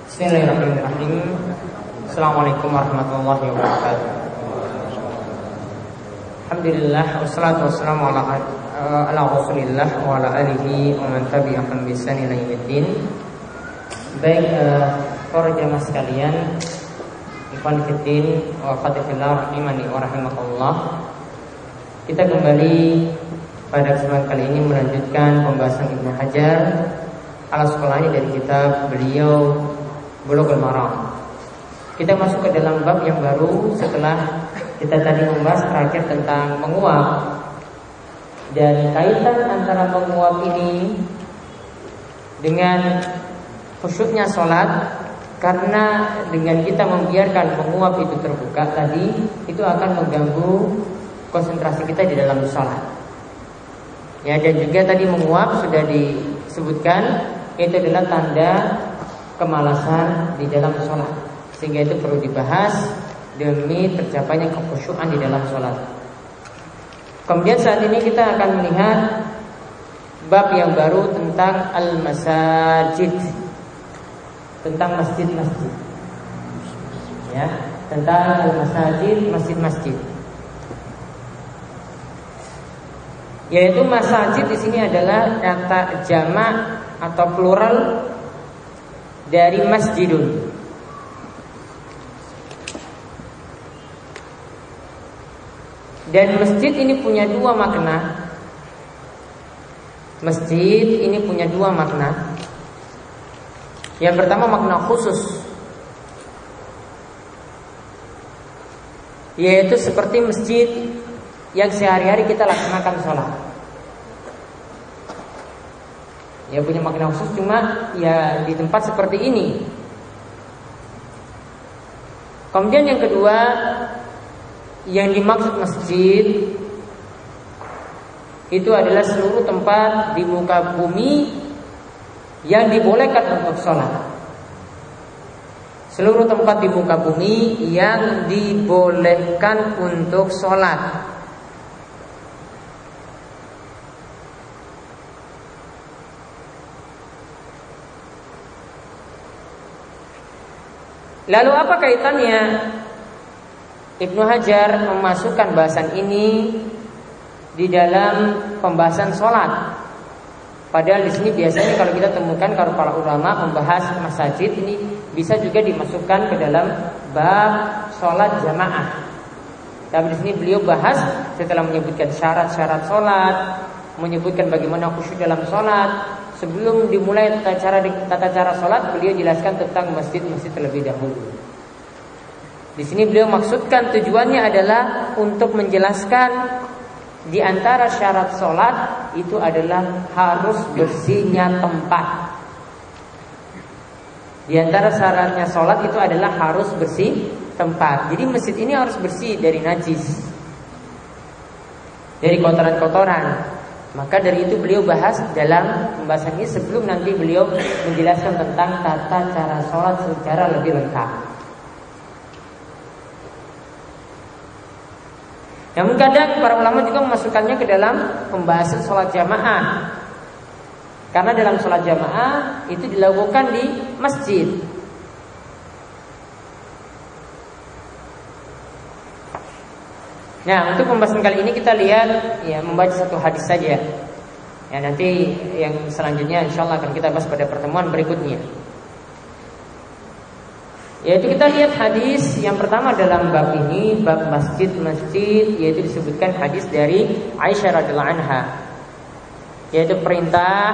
Bismillahirrahmanirrahim. Assalamualaikum warahmatullahi wabarakatuh. Alhamdulillah wassalatu wassalamu ala Rasulillah wa ala alihi wa man tabi'ahum bi ihsan ila yaumiddin. Baik, para jemaah sekalian, ikhwan fillah wa akhwati fillah rahimani wa rahimakumullah. Kita kembali pada kesempatan kali ini melanjutkan pembahasan Ibnu Hajar al-Asqalani dari kitab beliau Bulughul Maram. Kita masuk ke dalam bab yang baru setelah kita tadi membahas terakhir tentang menguap. Dan kaitan antara menguap ini dengan khusyuknya sholat, karena dengan kita membiarkan menguap itu terbuka tadi, itu akan mengganggu konsentrasi kita di dalam sholat. Ya, dan juga tadi menguap sudah disebutkan itu adalah tanda kemalasan di dalam sholat, sehingga itu perlu dibahas demi tercapainya kekhusyukan di dalam sholat. Kemudian saat ini kita akan melihat bab yang baru tentang al-masajid, tentang masjid-masjid. Ya, tentang al-masajid, masjid-masjid. Yaitu masajid di sini adalah kata jamak atau plural dari masjidun. Dan masjid ini punya dua makna. Masjid ini punya dua makna. Yang pertama makna khusus, yaitu seperti masjid yang sehari-hari kita laksanakan sholat. Ya, punya makna khusus, cuma ya di tempat seperti ini. Kemudian yang kedua, yang dimaksud masjid itu adalah seluruh tempat di muka bumi yang dibolehkan untuk sholat. Seluruh tempat di muka bumi yang dibolehkan untuk sholat. Lalu apa kaitannya Ibnu Hajar memasukkan bahasan ini di dalam pembahasan sholat? Padahal di sini biasanya kalau kita temukan kalau para ulama membahas masjid ini bisa juga dimasukkan ke dalam bab sholat jamaah. Tapi di sini beliau bahas setelah menyebutkan syarat-syarat sholat, menyebutkan bagaimana khusyuk dalam sholat. Sebelum dimulai tata cara sholat, beliau jelaskan tentang masjid-masjid terlebih dahulu. Di sini beliau maksudkan tujuannya adalah untuk menjelaskan di antara syarat sholat itu adalah harus bersihnya tempat. Di antara syaratnya sholat itu adalah harus bersih tempat. Jadi masjid ini harus bersih dari najis, dari kotoran-kotoran. Maka dari itu beliau bahas dalam pembahasan ini sebelum nanti beliau menjelaskan tentang tata cara sholat secara lebih lengkap. Namun kadang para ulama juga memasukkannya ke dalam pembahasan sholat jamaah, karena dalam sholat jamaah itu dilakukan di masjid. Nah, untuk pembahasan kali ini kita lihat ya membaca satu hadis saja. Ya, nanti yang selanjutnya insyaallah akan kita bahas pada pertemuan berikutnya. Yaitu kita lihat hadis yang pertama dalam bab ini, bab masjid-masjid, yaitu disebutkan hadis dari Aisyah radhiyallahu anha, yaitu perintah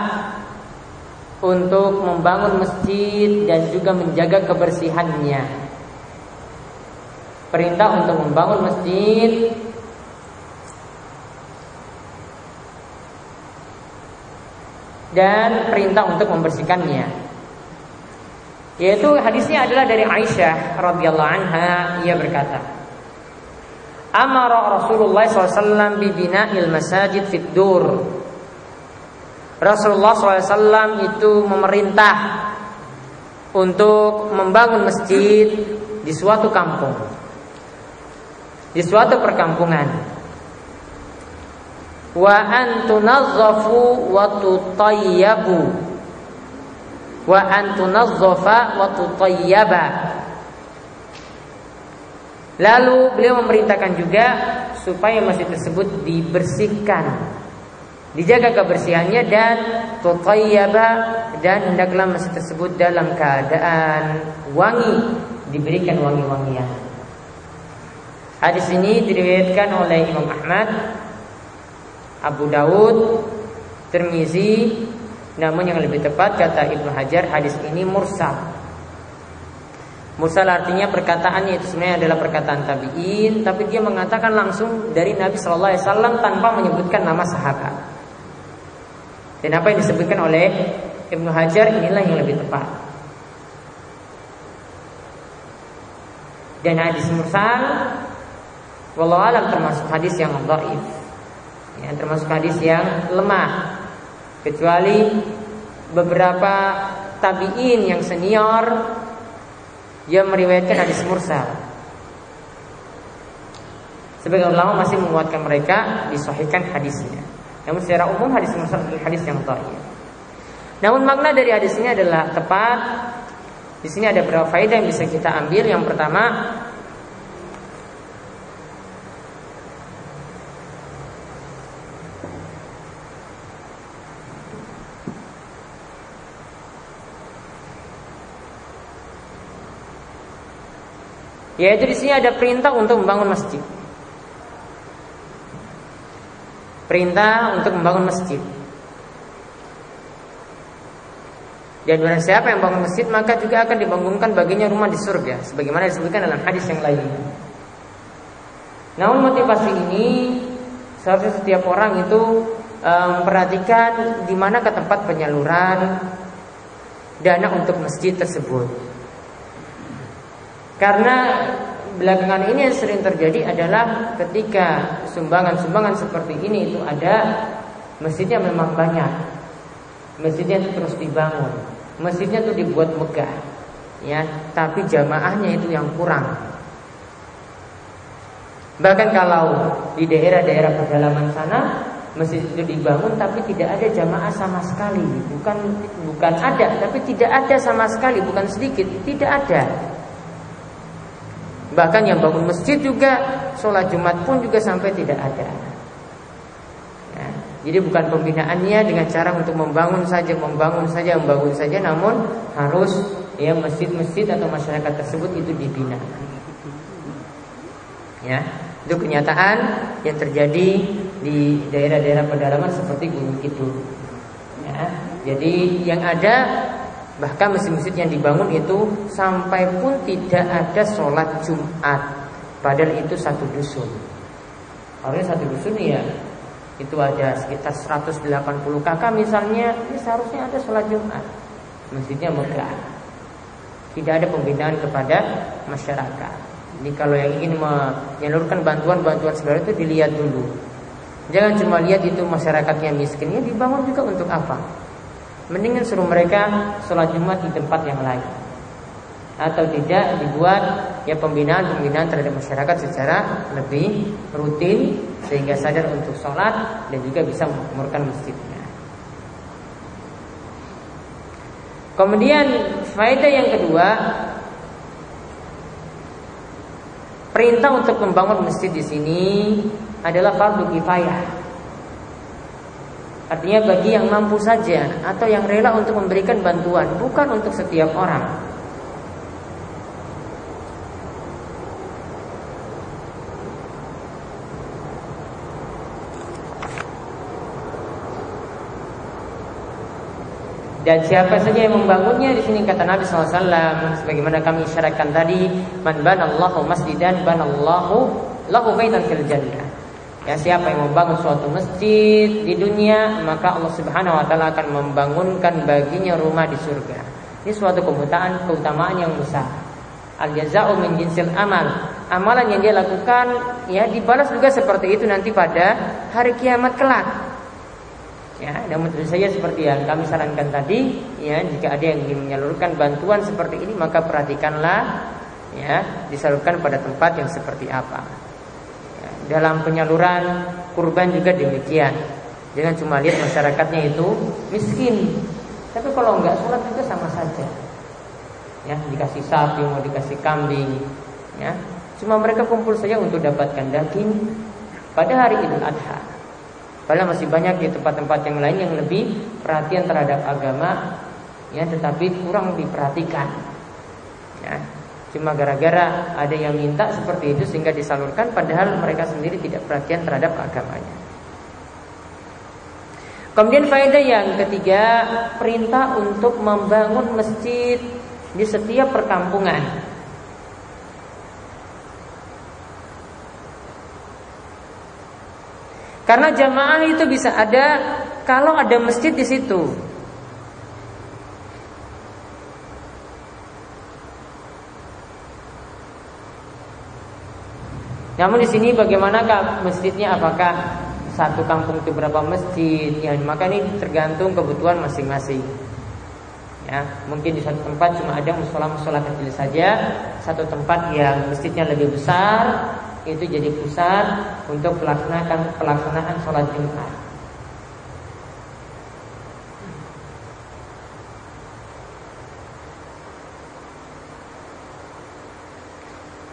untuk membangun masjid dan juga menjaga kebersihannya. Perintah untuk membangun masjid dan perintah untuk membersihkannya. Yaitu hadisnya adalah dari Aisyah radhiyallahu anha, ia berkata, Amara Rasulullah SAW bi bina'il masajid fid dur. Rasulullah SAW itu memerintah untuk membangun masjid di suatu kampung, di suatu perkampungan. Wa antunazzafu wa tutayyabu, wa an tunazzafa wa tutayyaba. Lalu beliau memerintahkan juga supaya masjid tersebut dibersihkan, dijaga kebersihannya, dan tutayyaba, dan hendaklah masjid tersebut dalam keadaan wangi, diberikan wangi-wangian. Hadis ini diriwayatkan oleh Imam Ahmad, Abu Dawud, Tirmizi. Namun yang lebih tepat kata Ibnu Hajar, hadis ini mursal. Mursal artinya perkataannya itu sebenarnya adalah perkataan tabi'in, tapi dia mengatakan langsung dari Nabi Shallallahu Alaihi Wasallam tanpa menyebutkan nama sahabat. Dan apa yang disebutkan oleh Ibnu Hajar inilah yang lebih tepat. Dan hadis mursal, wallahu alam, termasuk hadis yang dhaif, ya, termasuk hadis yang lemah, kecuali beberapa tabi'in yang senior yang meriwayatkan hadis mursal. Sebagian ulama masih menguatkan mereka, disahihkan hadisnya. Namun secara umum hadis mursal adalah hadis yang dhaif. Namun makna dari hadis ini adalah tepat. Di sini ada beberapa faedah yang bisa kita ambil. Yang pertama, yaitu di sini ada perintah untuk membangun masjid. Perintah untuk membangun masjid. Dan barang siapa yang bangun masjid, maka juga akan dibangunkan baginya rumah di surga, sebagaimana disebutkan dalam hadis yang lain. Namun motivasi ini seharusnya setiap orang itu memperhatikan di mana ke tempat penyaluran dana untuk masjid tersebut. Karena belakangan ini yang sering terjadi adalah ketika sumbangan-sumbangan seperti ini itu ada, masjidnya memang banyak, masjidnya itu terus dibangun, masjidnya itu dibuat megah, ya, tapi jamaahnya itu yang kurang. Bahkan kalau di daerah-daerah pedalaman sana masjid itu dibangun tapi tidak ada jamaah sama sekali, bukan ada, tapi tidak ada sama sekali, bukan sedikit, tidak ada. Bahkan yang bangun masjid juga, sholat Jumat pun juga sampai tidak ada. Ya, jadi bukan pembinaannya dengan cara untuk membangun saja, namun harus ya masjid-masjid atau masyarakat tersebut itu dibina. Ya, itu kenyataan yang terjadi di daerah-daerah pedalaman seperti Gunung Kidul. Ya, jadi yang ada, bahkan masjid-masjid yang dibangun itu sampai pun tidak ada sholat Jumat, padahal itu satu dusun. Orangnya satu dusun ya, itu ada sekitar 180 kakak misalnya, ini seharusnya ada sholat Jumat. Masjidnya megah, tidak ada pembinaan kepada masyarakat. Jadi kalau yang ingin menyalurkan bantuan-bantuan segala itu dilihat dulu. Jangan cuma lihat itu masyarakatnya miskin, ya dibangun juga untuk apa? Mendingan suruh mereka sholat Jumat di tempat yang lain, atau tidak dibuat ya pembinaan terhadap masyarakat secara lebih rutin sehingga sadar untuk sholat dan juga bisa memakmurkan masjidnya. Kemudian faedah yang kedua, perintah untuk membangun masjid di sini adalah fardu kifayah. Artinya bagi yang mampu saja atau yang rela untuk memberikan bantuan, bukan untuk setiap orang. Dan siapa saja yang membangunnya, di sini kata Nabi SAW, sebagaimana kami isyaratkan tadi, man banallahu masjidan banallahu lahu baitan fil jannah. Ya, siapa yang membangun suatu masjid di dunia, maka Allah Subhanahu wa taala akan membangunkan baginya rumah di surga. Ini suatu keutamaan yang besar. Al jazaa'u min jinsil amal. Amalan yang dia lakukan ya dibalas juga seperti itu nanti pada hari kiamat kelak. Ya, namun tentu saja seperti yang kami sarankan tadi, ya, jika ada yang ingin menyalurkan bantuan seperti ini, maka perhatikanlah ya, disalurkan pada tempat yang seperti apa. Dalam penyaluran kurban juga demikian. Jangan cuma lihat masyarakatnya itu miskin, Tapi kalau enggak sholat juga sama saja. Ya, dikasih sapi, mau dikasih kambing, ya. Cuma mereka kumpul saja untuk dapatkan daging pada hari Idul Adha. Padahal masih banyak di tempat-tempat yang lain yang lebih perhatian terhadap agama, ya, tetapi kurang diperhatikan. Ya, cuma gara-gara ada yang minta seperti itu sehingga disalurkan, padahal mereka sendiri tidak perhatian terhadap agamanya. Kemudian faedah yang ketiga, perintah untuk membangun masjid di setiap perkampungan. Karena jamaah itu bisa ada kalau ada masjid di situ. Namun di sini bagaimanakah masjidnya? Apakah satu kampung itu berapa masjid? Ya, maka ini tergantung kebutuhan masing-masing. Ya, mungkin di satu tempat cuma ada musola-musola kecil saja, satu tempat yang masjidnya lebih besar, itu jadi pusat untuk pelaksanaan sholat Jumat.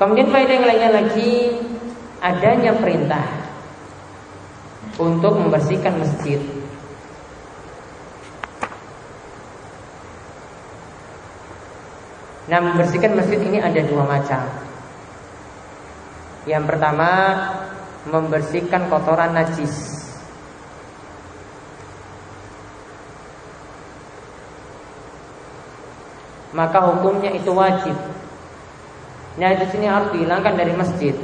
Kemudian faedah yang lainnya lagi, adanya perintah untuk membersihkan masjid. Nah, membersihkan masjid ini ada dua macam. Yang pertama, membersihkan kotoran najis. Maka hukumnya itu wajib. Nah, di sini harus dihilangkan dari masjid.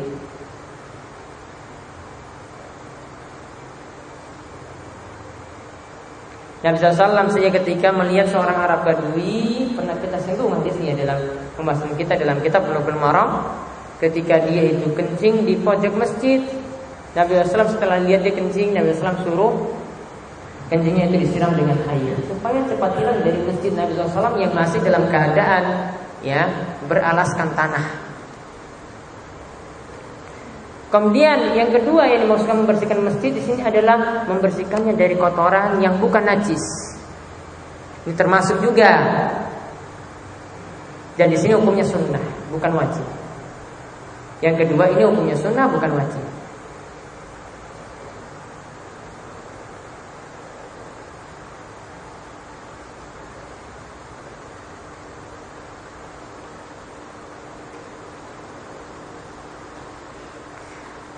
Nabi SAW saja ketika melihat seorang Arab Badui, pernah kita singgung hadisnya dalam pembahasan kita dalam kitab Bulughul Maram. Ketika dia itu kencing di pojok masjid, Nabi SAW setelah lihat dia kencing, Nabi SAW suruh kencingnya itu disiram dengan air supaya cepat hilang dari masjid Nabi SAW yang masih dalam keadaan, ya, beralaskan tanah. Kemudian yang kedua yang dimaksudkan membersihkan masjid di sini adalah membersihkannya dari kotoran yang bukan najis. Ini termasuk juga. Dan di sini hukumnya sunnah, bukan wajib. Yang kedua ini hukumnya sunnah, bukan wajib.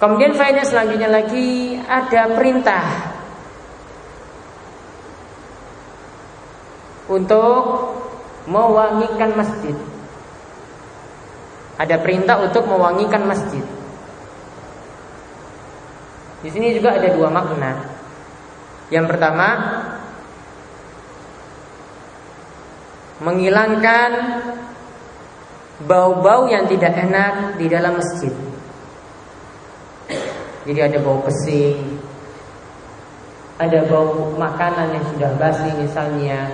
Kemudian faedah selanjutnya lagi, ada perintah untuk mewangikan masjid. Ada perintah untuk mewangikan masjid. Di sini juga ada dua makna. Yang pertama, menghilangkan bau-bau yang tidak enak di dalam masjid. Jadi ada bau pesing, ada bau makanan yang sudah basi misalnya,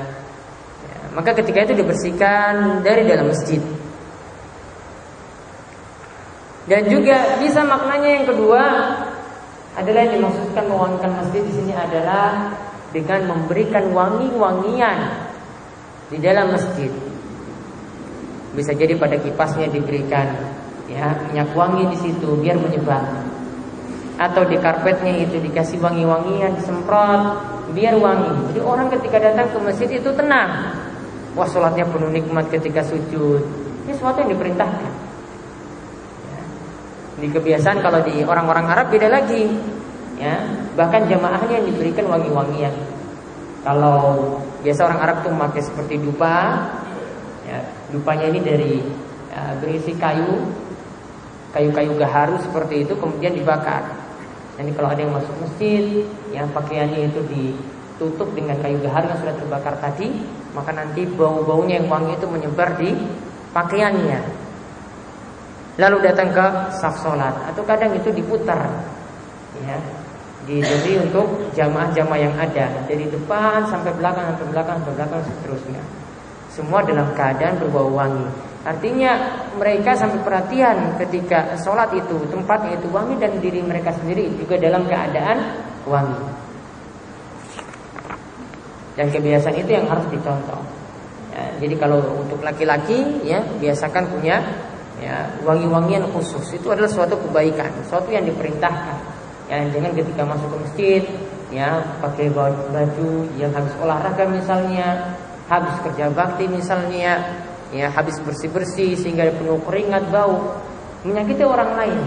ya, maka ketika itu dibersihkan dari dalam masjid. Dan juga bisa maknanya yang kedua adalah yang dimaksudkan mewangikan masjid di sini adalah dengan memberikan wangi-wangian di dalam masjid. Bisa jadi pada kipasnya diberikan, ya, minyak wangi di situ biar menyebar. Atau di karpetnya itu dikasih wangi-wangian, disemprot biar wangi. Jadi orang ketika datang ke masjid itu tenang. Wah, sholatnya penuh nikmat ketika sujud. Ini sesuatu yang diperintahkan. Ya. Di kebiasaan kalau di orang-orang Arab beda lagi. Ya, bahkan jamaahnya yang diberikan wangi-wangian. Kalau biasa orang Arab tuh memakai seperti dupa. Ya, dupanya ini dari berisi kayu-kayu gaharu seperti itu, kemudian dibakar. Nanti kalau ada yang masuk masjid, yang pakaiannya itu ditutup dengan kayu gaharu yang sudah terbakar tadi, maka nanti bau-baunya yang wangi itu menyebar di pakaiannya. Lalu datang ke saf sholat, atau kadang itu diputar, ya, jadi untuk jamaah-jamaah yang ada dari depan sampai belakang, seterusnya. Semua dalam keadaan berbau wangi. Artinya mereka sampai perhatian ketika sholat itu tempatnya itu wangi dan diri mereka sendiri juga dalam keadaan wangi. Dan kebiasaan itu yang harus dicontoh. Ya, jadi kalau untuk laki-laki ya biasakan punya ya wangi-wangian khusus. Itu adalah suatu kebaikan, suatu yang diperintahkan. Ya, jangan ketika masuk ke masjid ya pakai baju yang habis olahraga misalnya, habis kerja bakti misalnya, ya habis bersih-bersih sehingga penuh keringat, bau, menyakiti orang lain.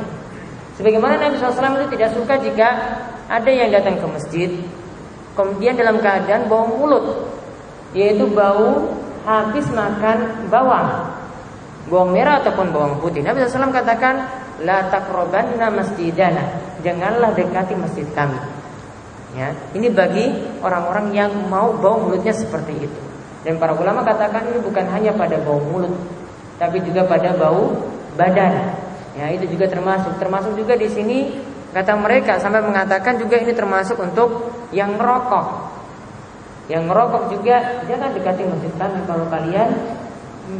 Sebagaimana Nabi SAW itu tidak suka jika ada yang datang ke masjid kemudian dalam keadaan bau mulut, yaitu bau habis makan bawang merah ataupun bawang putih. Nabi SAW katakan, la taqrabanna masjidana, janganlah dekati masjid kami. Ya, ini bagi orang-orang yang mau bau mulutnya seperti itu. Dan para ulama katakan ini bukan hanya pada bau mulut, tapi juga pada bau badan. Ya, itu juga termasuk juga di sini kata mereka sampai mengatakan juga ini termasuk untuk yang merokok. Yang merokok juga jangan dekati masjid kami kalau kalian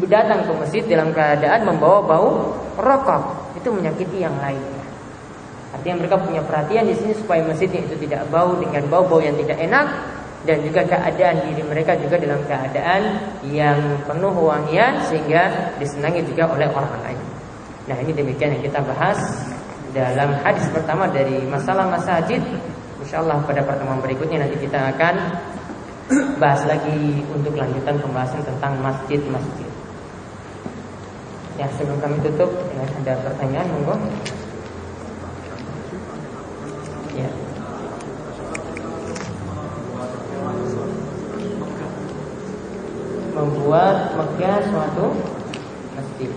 datang ke masjid dalam keadaan membawa bau rokok, itu menyakiti yang lainnya. Artinya mereka punya perhatian di sini supaya masjidnya itu tidak bau dengan bau-bau yang tidak enak, dan juga keadaan diri mereka juga dalam keadaan yang penuh wangian sehingga disenangi juga oleh orang lain. Nah, ini demikian yang kita bahas dalam hadis pertama dari masalah masajid. Insyaallah pada pertemuan berikutnya nanti kita akan bahas lagi untuk lanjutan pembahasan tentang masjid-masjid. Ya, sebelum kami tutup, ya, ada pertanyaan, monggo. Ya. Membuat megah suatu masjid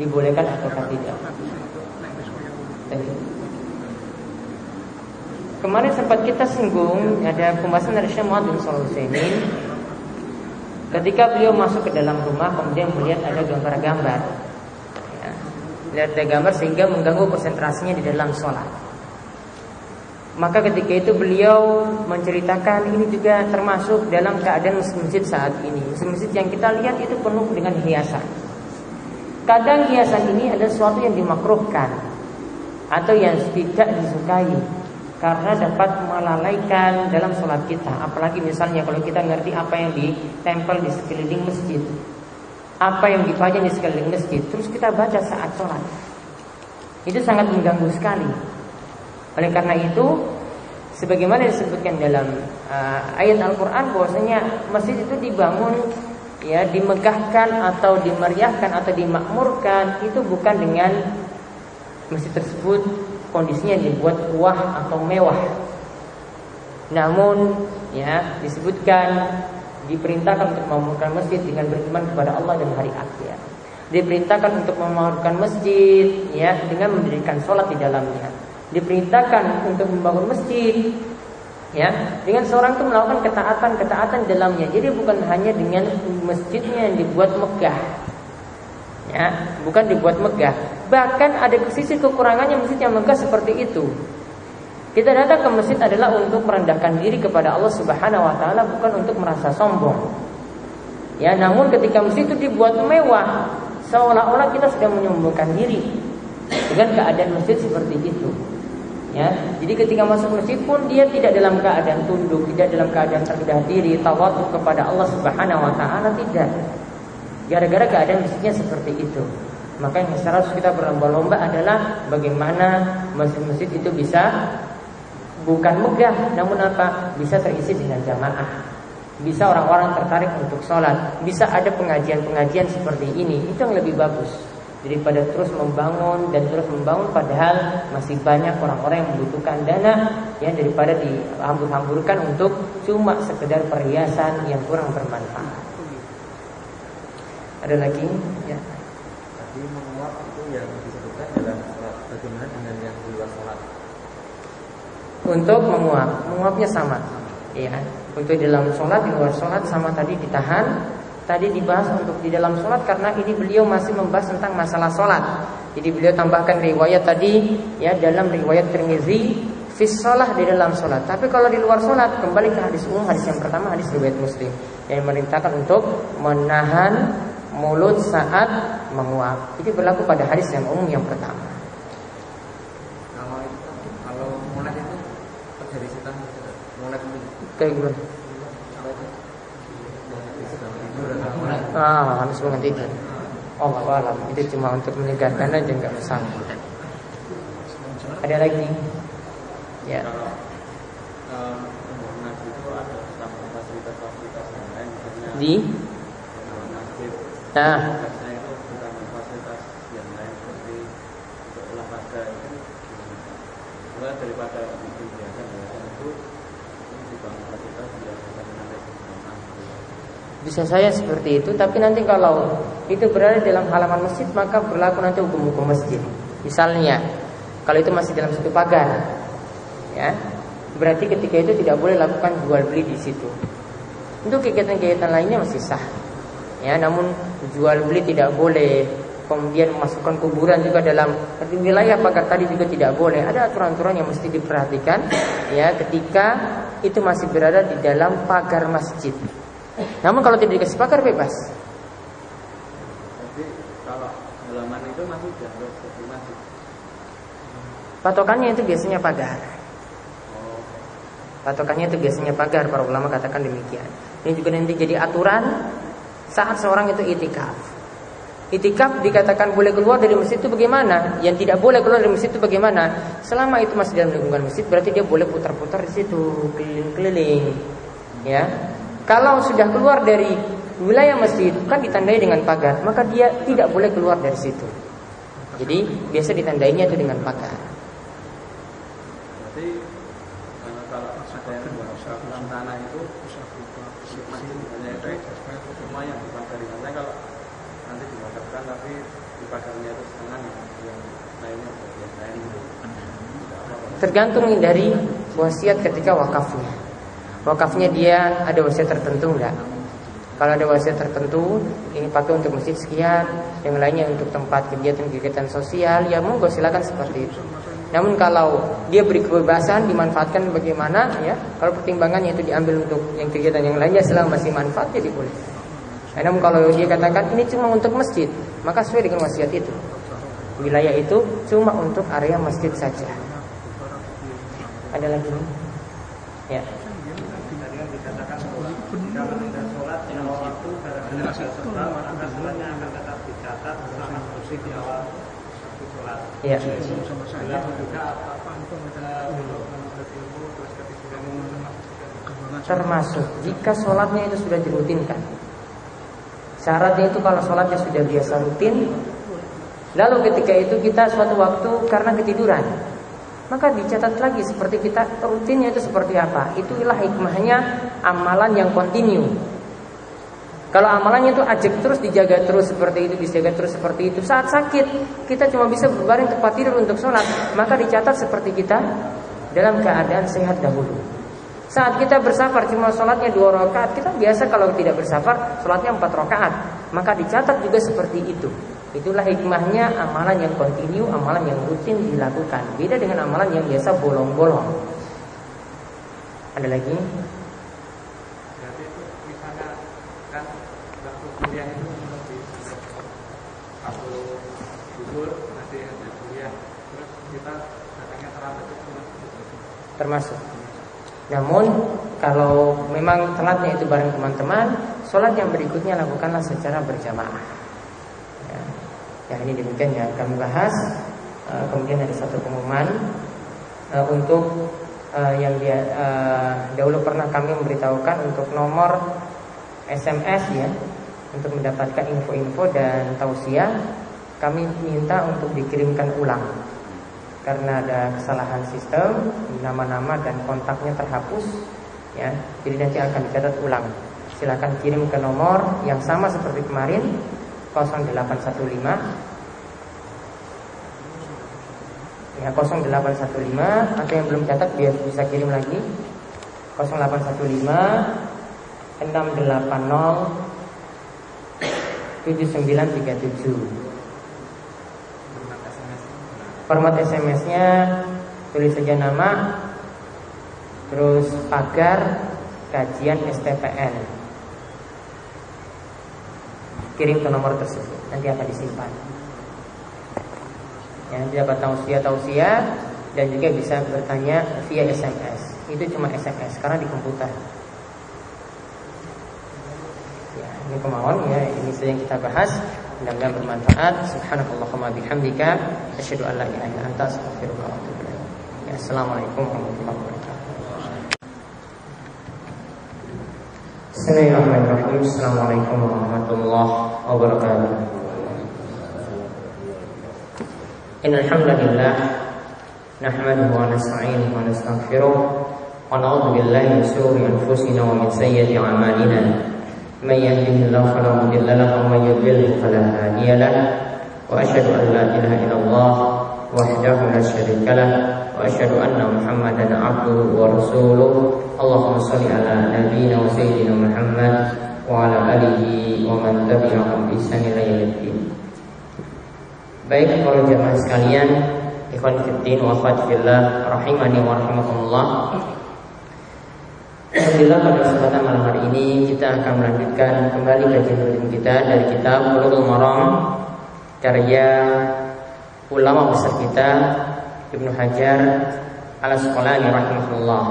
dibolehkan atau tidak? Kemarin sempat kita singgung ada pembahasan dari Syekh Muhammad bin Shalih Al-Utsaimin. Ketika beliau masuk ke dalam rumah, kemudian melihat ada gambar-gambar, ya, lihat ada gambar sehingga mengganggu konsentrasinya di dalam sholat. Maka ketika itu beliau menceritakan ini juga termasuk dalam keadaan masjid saat ini. Masjid yang kita lihat itu penuh dengan hiasan. Kadang hiasan ini ada sesuatu yang dimakruhkan atau yang tidak disukai karena dapat melalaikan dalam sholat kita. Apalagi misalnya kalau kita ngerti apa yang ditempel di sekeliling masjid, apa yang dipajang di sekeliling masjid, terus kita baca saat sholat, itu sangat mengganggu sekali. Oleh karena itu, sebagaimana disebutkan dalam ayat Al-Quran bahwasanya masjid itu dibangun, ya, dimegahkan atau dimeriahkan atau dimakmurkan itu bukan dengan masjid tersebut kondisinya dibuat wah atau mewah. Namun, ya, disebutkan diperintahkan untuk memakmurkan masjid dengan beriman kepada Allah dan hari akhir. Diperintahkan untuk memakmurkan masjid, ya, dengan mendirikan sholat di dalamnya. Diperintahkan untuk membangun masjid, ya, dengan seorang itu melakukan ketaatan dalamnya. Jadi bukan hanya dengan masjidnya yang dibuat megah, ya, bukan dibuat megah. Bahkan ada sisi kekurangannya masjid yang megah seperti itu. Kita datang ke masjid adalah untuk merendahkan diri kepada Allah Subhanahu wa taala, bukan untuk merasa sombong. Ya, namun ketika masjid itu dibuat mewah, seolah-olah kita sudah menyombongkan diri dengan keadaan masjid seperti itu. Ya, jadi ketika masuk masjid pun dia tidak dalam keadaan tunduk, tidak dalam keadaan rendah diri, tawadhu kepada Allah Subhanahu wa taala, tidak. Gara-gara keadaan masjidnya seperti itu. Maka yang harus kita berlomba-lomba adalah bagaimana masjid-masjid itu bisa bukan megah, namun apa? Bisa terisi dengan jamaah. Bisa orang-orang tertarik untuk sholat. Bisa ada pengajian-pengajian seperti ini. Itu yang lebih bagus daripada terus membangun padahal masih banyak orang-orang yang membutuhkan dana, ya, daripada dihambur-hamburkan untuk cuma sekedar perhiasan yang kurang bermanfaat. Ada lagi? Ya. Tadi menguap itu yang disebutkan dalam sholat. Bagaimana dengan yang di luar sholat? Untuk menguapnya sama, ya. Untuk di dalam sholat, di luar sholat sama tadi ditahan. Tadi dibahas untuk di dalam sholat karena ini beliau masih membahas tentang masalah sholat. Jadi beliau tambahkan riwayat tadi, ya, dalam riwayat Tirmizi fi sholat di dalam sholat. Tapi kalau di luar sholat kembali ke hadis umum, hadis yang pertama, hadis riwayat Muslim yang memerintahkan untuk menahan mulut saat menguap. Itu berlaku pada hadis yang umum yang pertama. Kalau monet itu terjadi setan, monet itu Kayak gimana? harus menghentikan. Allah alam, itu cuma untuk menegakkan aja, nggak masalah. Ada lagi? Ya. Ngaji itu ada fasilitas-fasilitas yang lain, misalnya Di? masjid. Nah, Biasanya itu bukan fasilitas yang lain seperti untuk olahraga itu mulai daripada bikin biasa itu dibangun fasilitas biar bisa menambah keselamatan. bisa saya seperti itu, tapi nanti kalau itu berada dalam halaman masjid maka berlaku nanti hukum-hukum masjid. Misalnya, kalau itu masih dalam satu pagar, ya, berarti ketika itu tidak boleh lakukan jual beli di situ. Untuk kegiatan-kegiatan lainnya masih sah, ya, namun jual beli tidak boleh. Kemudian memasukkan kuburan juga dalam wilayah pagar tadi juga tidak boleh. Ada aturan-aturan yang mesti diperhatikan, ya, ketika itu masih berada di dalam pagar masjid. Namun kalau tidak dikasih pagar bebas. Jadi kalau halaman itu masih dianggap seperti masjid. Patokannya itu biasanya pagar. Oh, Patokannya itu biasanya pagar, para ulama katakan demikian. Ini juga nanti jadi aturan saat seorang itu itikaf. Itikaf dikatakan boleh keluar dari masjid itu bagaimana? Yang tidak boleh keluar dari masjid itu bagaimana? Selama itu masih dalam lingkungan masjid, berarti dia boleh putar-putar di situ, keliling-keliling. Ya. Kalau sudah keluar dari wilayah masjid kan ditandai dengan pagar, maka dia tidak boleh keluar dari situ. Jadi biasa ditandainya itu dengan pagar. berarti kalau ada yang dalam tanah itu masjid misalnya itu semua yang dipagari. Misalnya kalau nanti dimasukkan tapi dipagarnya itu setengah yang lainnya bagian lain itu Tergantung dari wasiat ketika wakafnya. Wakafnya dia ada wasiat tertentu enggak? Kalau ada wasiat tertentu, ini pakai untuk masjid sekian, yang lainnya untuk tempat kegiatan-kegiatan sosial, ya monggo silakan seperti itu. Namun kalau dia beri kebebasan dimanfaatkan bagaimana, ya, kalau pertimbangannya itu diambil untuk yang kegiatan yang lainnya selama masih manfaat, jadi boleh. Namun kalau dia katakan ini cuma untuk masjid, maka sesuai dengan wasiat itu. Wilayah itu cuma untuk area masjid saja. Ada lagi? Ya. Ya. Termasuk jika sholatnya itu sudah dirutinkan. Syaratnya itu kalau sholatnya sudah biasa rutin, lalu ketika itu kita suatu waktu karena ketiduran, maka dicatat lagi seperti kita rutinnya itu seperti apa. Itulah hikmahnya amalan yang kontinu. Kalau amalannya itu ajak terus, dijaga terus seperti itu, dijaga terus seperti itu. Saat sakit kita cuma bisa berbaring tempat tidur untuk sholat, maka dicatat seperti kita dalam keadaan sehat dahulu. Saat kita bersafar cuma sholatnya 2 rakaat, kita biasa kalau tidak bersafar sholatnya 4 rakaat, maka dicatat juga seperti itu. Itulah hikmahnya amalan yang kontinu, amalan yang rutin dilakukan. Beda dengan amalan yang biasa bolong-bolong. Ada lagi? berarti itu misalnya kan waktu kuliah itu waktu gugur masih ada kuliah, terus kita datangnya terlambat itu Termasuk. Namun kalau memang telatnya itu bareng teman-teman, sholat yang berikutnya lakukanlah secara berjamaah. Ya, ini demikian yang kami bahas. Kemudian ada satu pengumuman untuk yang dia dahulu pernah kami memberitahukan untuk nomor SMS, ya, untuk mendapatkan info-info dan tausiah, kami minta untuk dikirimkan ulang karena ada kesalahan sistem, nama-nama dan kontaknya terhapus, ya. Jadi nanti akan dicatat ulang. Silakan kirim ke nomor yang sama seperti kemarin, 0815 ya, 0815, atau yang belum catat biar bisa kirim lagi 0815 680 7937. Format SMS-nya tulis saja nama, terus pagar kajian STPN, kirim ke nomor tersebut, nanti akan disimpan. Yang dapat tausiah dan juga bisa bertanya via SMS. Itu cuma SMS karena di komputer. Ya, ini kemauan ya, ini saja yang kita bahas. Mudah-mudahan bermanfaat. Subhanakallahumma bihamdika asyhadu an la ilaha illa anta astaghfiruka wa atubu ilaik. Ya, assalamualaikum warahmatullahi wabarakatuh. Bismillahirrahmanirrahim. Assalamualaikum warahmatullahi wabarakatuh. Innal hamdalillah nahmaduhu wa nasta'inuhu wa nastaghfiruh wa na'udzu billahi min shururi anfusina wa min sayyiati a'malina. Man yahdihillahu fala mudilla lahu wa man yudlil fala hadiya lahu. Wa asyhadu an la ilaha illallah wahdahu la syarika lah wa asyhadu anna Muhammadan 'abduhu wa rasuluh. Allahumma shalli ala nabiyyina wa sayyidina Muhammad wa ala alihi wa man tabi'ahum bi ihsan ila yaumil. Baik para jamaah sekalian, ikhwan fillah wa akhwat fillah rahimani wa rahimakumullah. Alhamdulillah pada kesempatan malam hari ini kita akan melanjutkan kembali kajian rutin kita dari kitab Bulughul Maram karya ulama besar kita Ibnu Hajar Al-Asqalani rahimahullah,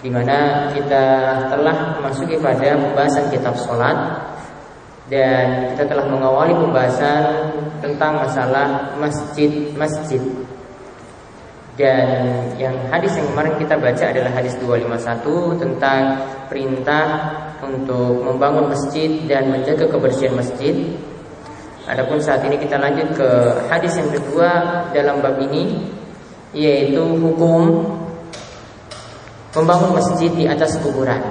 di mana kita telah memasuki pada pembahasan kitab salat dan kita telah mengawali pembahasan tentang masalah masjid. Dan yang hadis yang kemarin kita baca adalah hadis 251 tentang perintah untuk membangun masjid dan menjaga kebersihan masjid. Adapun saat ini kita lanjut ke hadis yang kedua dalam bab ini, yaitu hukum membangun masjid di atas kuburan.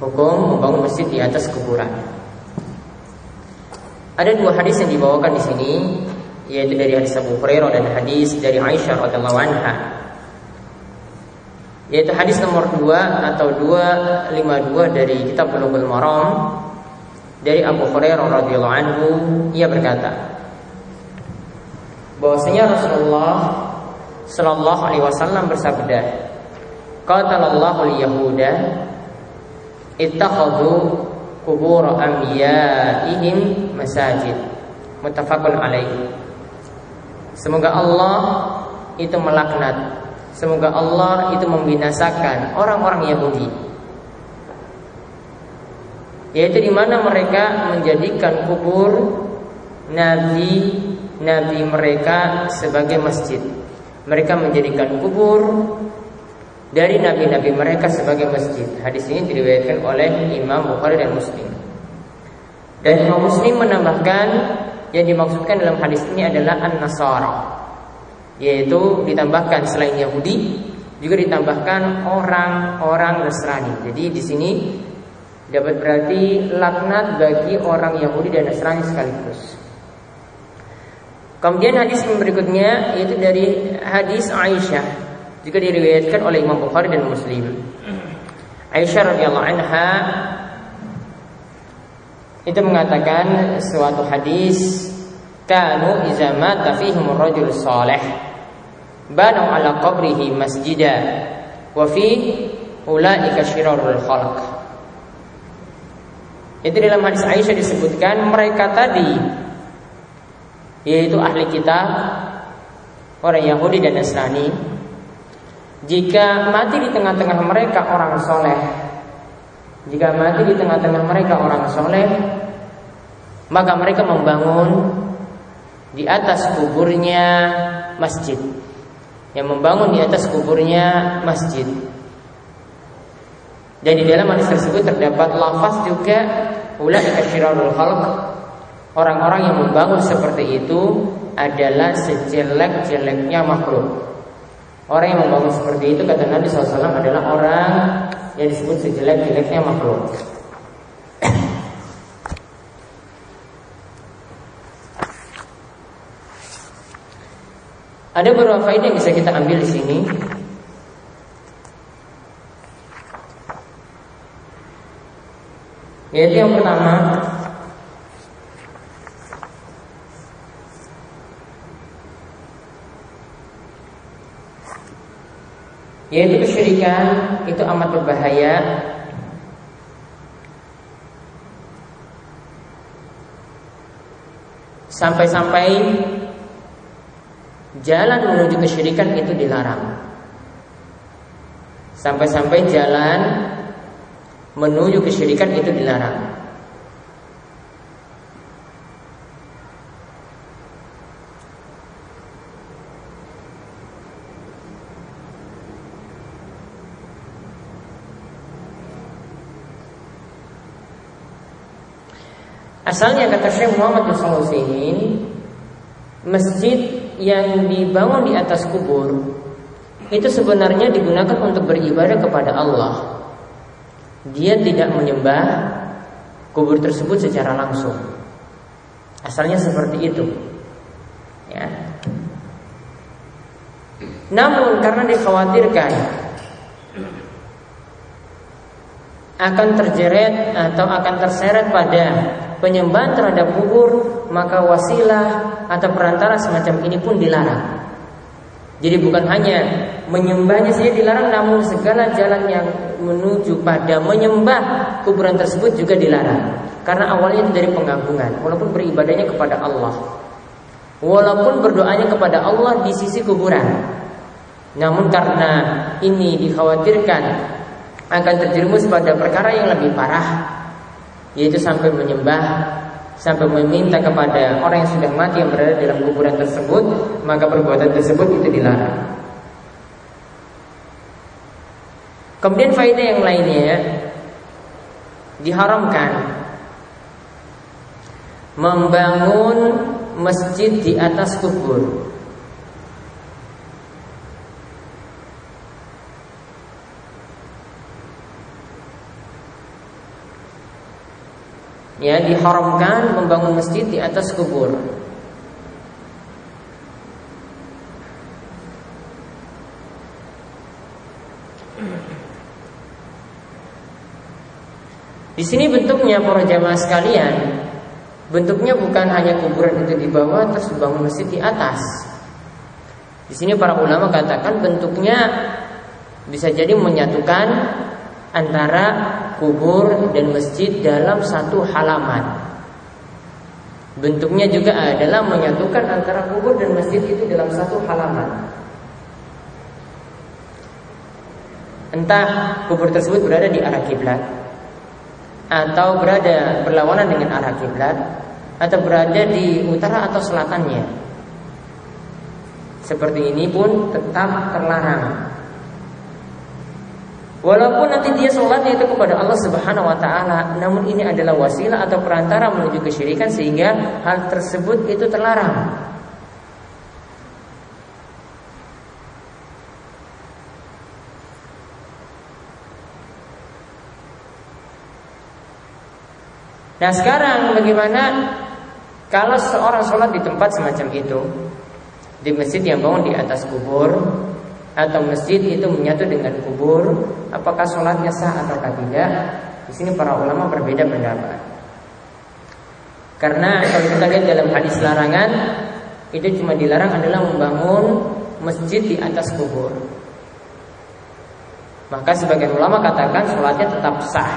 Hukum membangun masjid di atas kuburan. Ada dua hadis yang dibawakan di sini, yaitu dari hadis Abu Hurairah dan hadis dari Aisyah radhiyallahu anha. Yaitu hadis nomor 2 atau 252 dari kitab Bulughul Maram dari Abu Hurairah radhiyallahu anhu, ia berkata bahwasanya Rasulullah sallallahu alaihi wasallam bersabda, "Qatalallahu al-yahuda ittakhadhu qubur anbiya'ihim masajid." Muttafaqun alaihi. Semoga Allah itu melaknat, semoga Allah itu membinasakan orang-orang Yahudi, yaitu di mana mereka menjadikan kubur nabi mereka sebagai masjid. Mereka menjadikan kubur dari nabi-nabi mereka sebagai masjid. Hadis ini diriwayatkan oleh Imam Bukhari dan Muslim. Dan Imam Muslim menambahkan, yang dimaksudkan dalam hadis ini adalah an-nasara, yaitu ditambahkan selain Yahudi juga ditambahkan orang-orang Nasrani. Jadi di sini dapat berarti laknat bagi orang Yahudi dan Nasrani sekaligus. Kemudian hadis yang berikutnya yaitu dari hadis Aisyah, juga diriwayatkan oleh Imam Bukhari dan Muslim. Aisyah radhiyallahu anha itu mengatakan suatu hadis, kanu iza mata fihim ar-rajul salih banu ala qabrihi masjida wa fi ulaika syirarul khalq. Itu dalam hadis Aisyah disebutkan mereka tadi, yaitu ahli kitab, orang Yahudi dan Nasrani, jika mati di tengah-tengah mereka orang soleh, jika mati di tengah-tengah mereka orang soleh, maka mereka membangun di atas kuburnya masjid. Yang membangun di atas kuburnya masjid. Dan di dalam hadis tersebut terdapat lafaz juga ulaika syirarul khalq. Orang-orang yang membangun seperti itu adalah sejelek-jeleknya makhluk. Orang yang membangun seperti itu, kata Nabi SAW, adalah orang yang disebut sejelek-jeleknya makhluk. Ada beberapa faedah yang bisa kita ambil di sini. Yaitu yang pertama, yaitu kesyirikan itu amat berbahaya. Sampai-sampai jalan menuju kesyirikan itu dilarang. Sampai-sampai jalan menuju kesyirikan itu dilarang. Asalnya kata Syekh Muhammad bin Shalih Al-Utsaimin, masjid yang dibangun di atas kubur itu sebenarnya digunakan untuk beribadah kepada Allah. Dia tidak menyembah kubur tersebut secara langsung. Asalnya seperti itu. Ya. Namun karena dikhawatirkan akan terjerat atau akan terseret pada penyembahan terhadap kubur, maka wasilah atau perantara semacam ini pun dilarang. Jadi bukan hanya menyembahnya saja dilarang, namun segala jalan yang menuju pada menyembah kuburan tersebut juga dilarang. Karena awalnya itu dari pengagungan, walaupun beribadahnya kepada Allah, walaupun berdoanya kepada Allah di sisi kuburan. Namun karena ini dikhawatirkan akan terjerumus pada perkara yang lebih parah, yaitu sampai menyembah, sampai meminta kepada orang yang sudah mati yang berada dalam kuburan tersebut, maka perbuatan tersebut itu dilarang. Kemudian faedah yang lainnya, diharamkan membangun masjid di atas kubur. Ya, diharamkan membangun masjid di atas kubur. Di sini bentuknya para jamaah sekalian, bentuknya bukan hanya kuburan itu di bawah terus dibangun masjid di atas. Di sini para ulama katakan bentuknya bisa jadi menyatukan antara kubur dan masjid dalam satu halaman. Bentuknya juga adalah menyatukan antara kubur dan masjid itu dalam satu halaman. Entah kubur tersebut berada di arah kiblat, atau berada berlawanan dengan arah kiblat, atau berada di utara atau selatannya. Seperti ini pun tetap terlarang. Walaupun nanti dia sholatnya itu kepada Allah Subhanahu wa ta'ala, namun ini adalah wasilah atau perantara menuju kesyirikan, sehingga hal tersebut itu terlarang. Nah sekarang bagaimana kalau seorang sholat di tempat semacam itu, di masjid yang bangun di atas kubur, atau masjid itu menyatu dengan kubur, apakah sholatnya sah atau tidak? Di sini para ulama berbeda pendapat. Karena kalau kita lihat dalam hadis larangan, itu cuma dilarang adalah membangun masjid di atas kubur. Maka sebagian ulama katakan sholatnya tetap sah.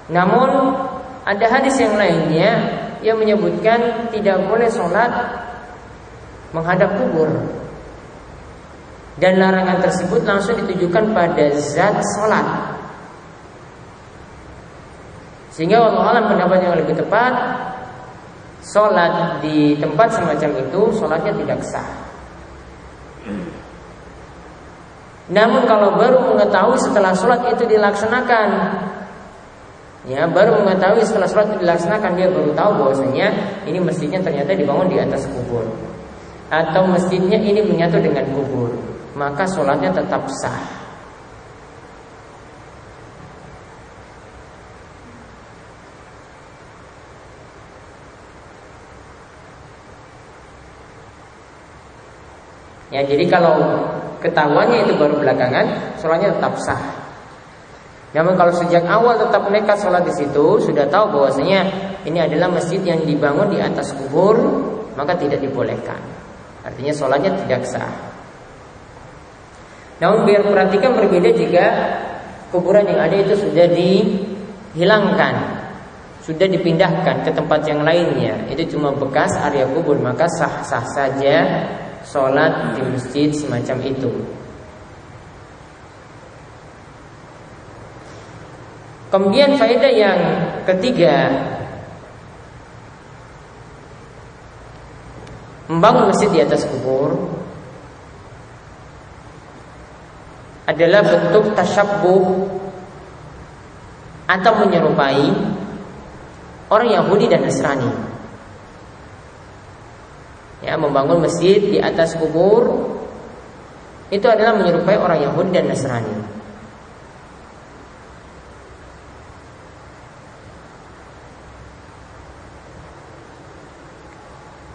Namun ada hadis yang lainnya yang menyebutkan tidak boleh sholat menghadap kubur, dan larangan tersebut langsung ditujukan pada zat sholat. Sehingga wallahu a'lam pendapat yang lebih tepat, sholat di tempat semacam itu sholatnya tidak sah. Namun kalau baru mengetahui setelah sholat itu dilaksanakan, ya, baru mengetahui setelah sholat itu dilaksanakan, dia baru tahu bahwasanya ini masjidnya ternyata dibangun di atas kubur, atau masjidnya ini menyatu dengan kubur, maka sholatnya tetap sah. Ya, jadi kalau ketahuannya itu baru belakangan, sholatnya tetap sah. Namun kalau sejak awal tetap nekat sholat di situ, sudah tahu bahwasanya ini adalah masjid yang dibangun di atas kubur, maka tidak dibolehkan. Artinya sholatnya tidak sah. Namun biar perhatikan berbeda jika kuburan yang ada itu sudah dihilangkan, sudah dipindahkan ke tempat yang lainnya, itu cuma bekas area kubur, maka sah-sah saja sholat di masjid semacam itu. Kemudian faedah yang ketiga, membangun masjid di atas kubur adalah bentuk tasyabbuh atau menyerupai orang Yahudi dan Nasrani. Ya, membangun masjid di atas kubur itu adalah menyerupai orang Yahudi dan Nasrani.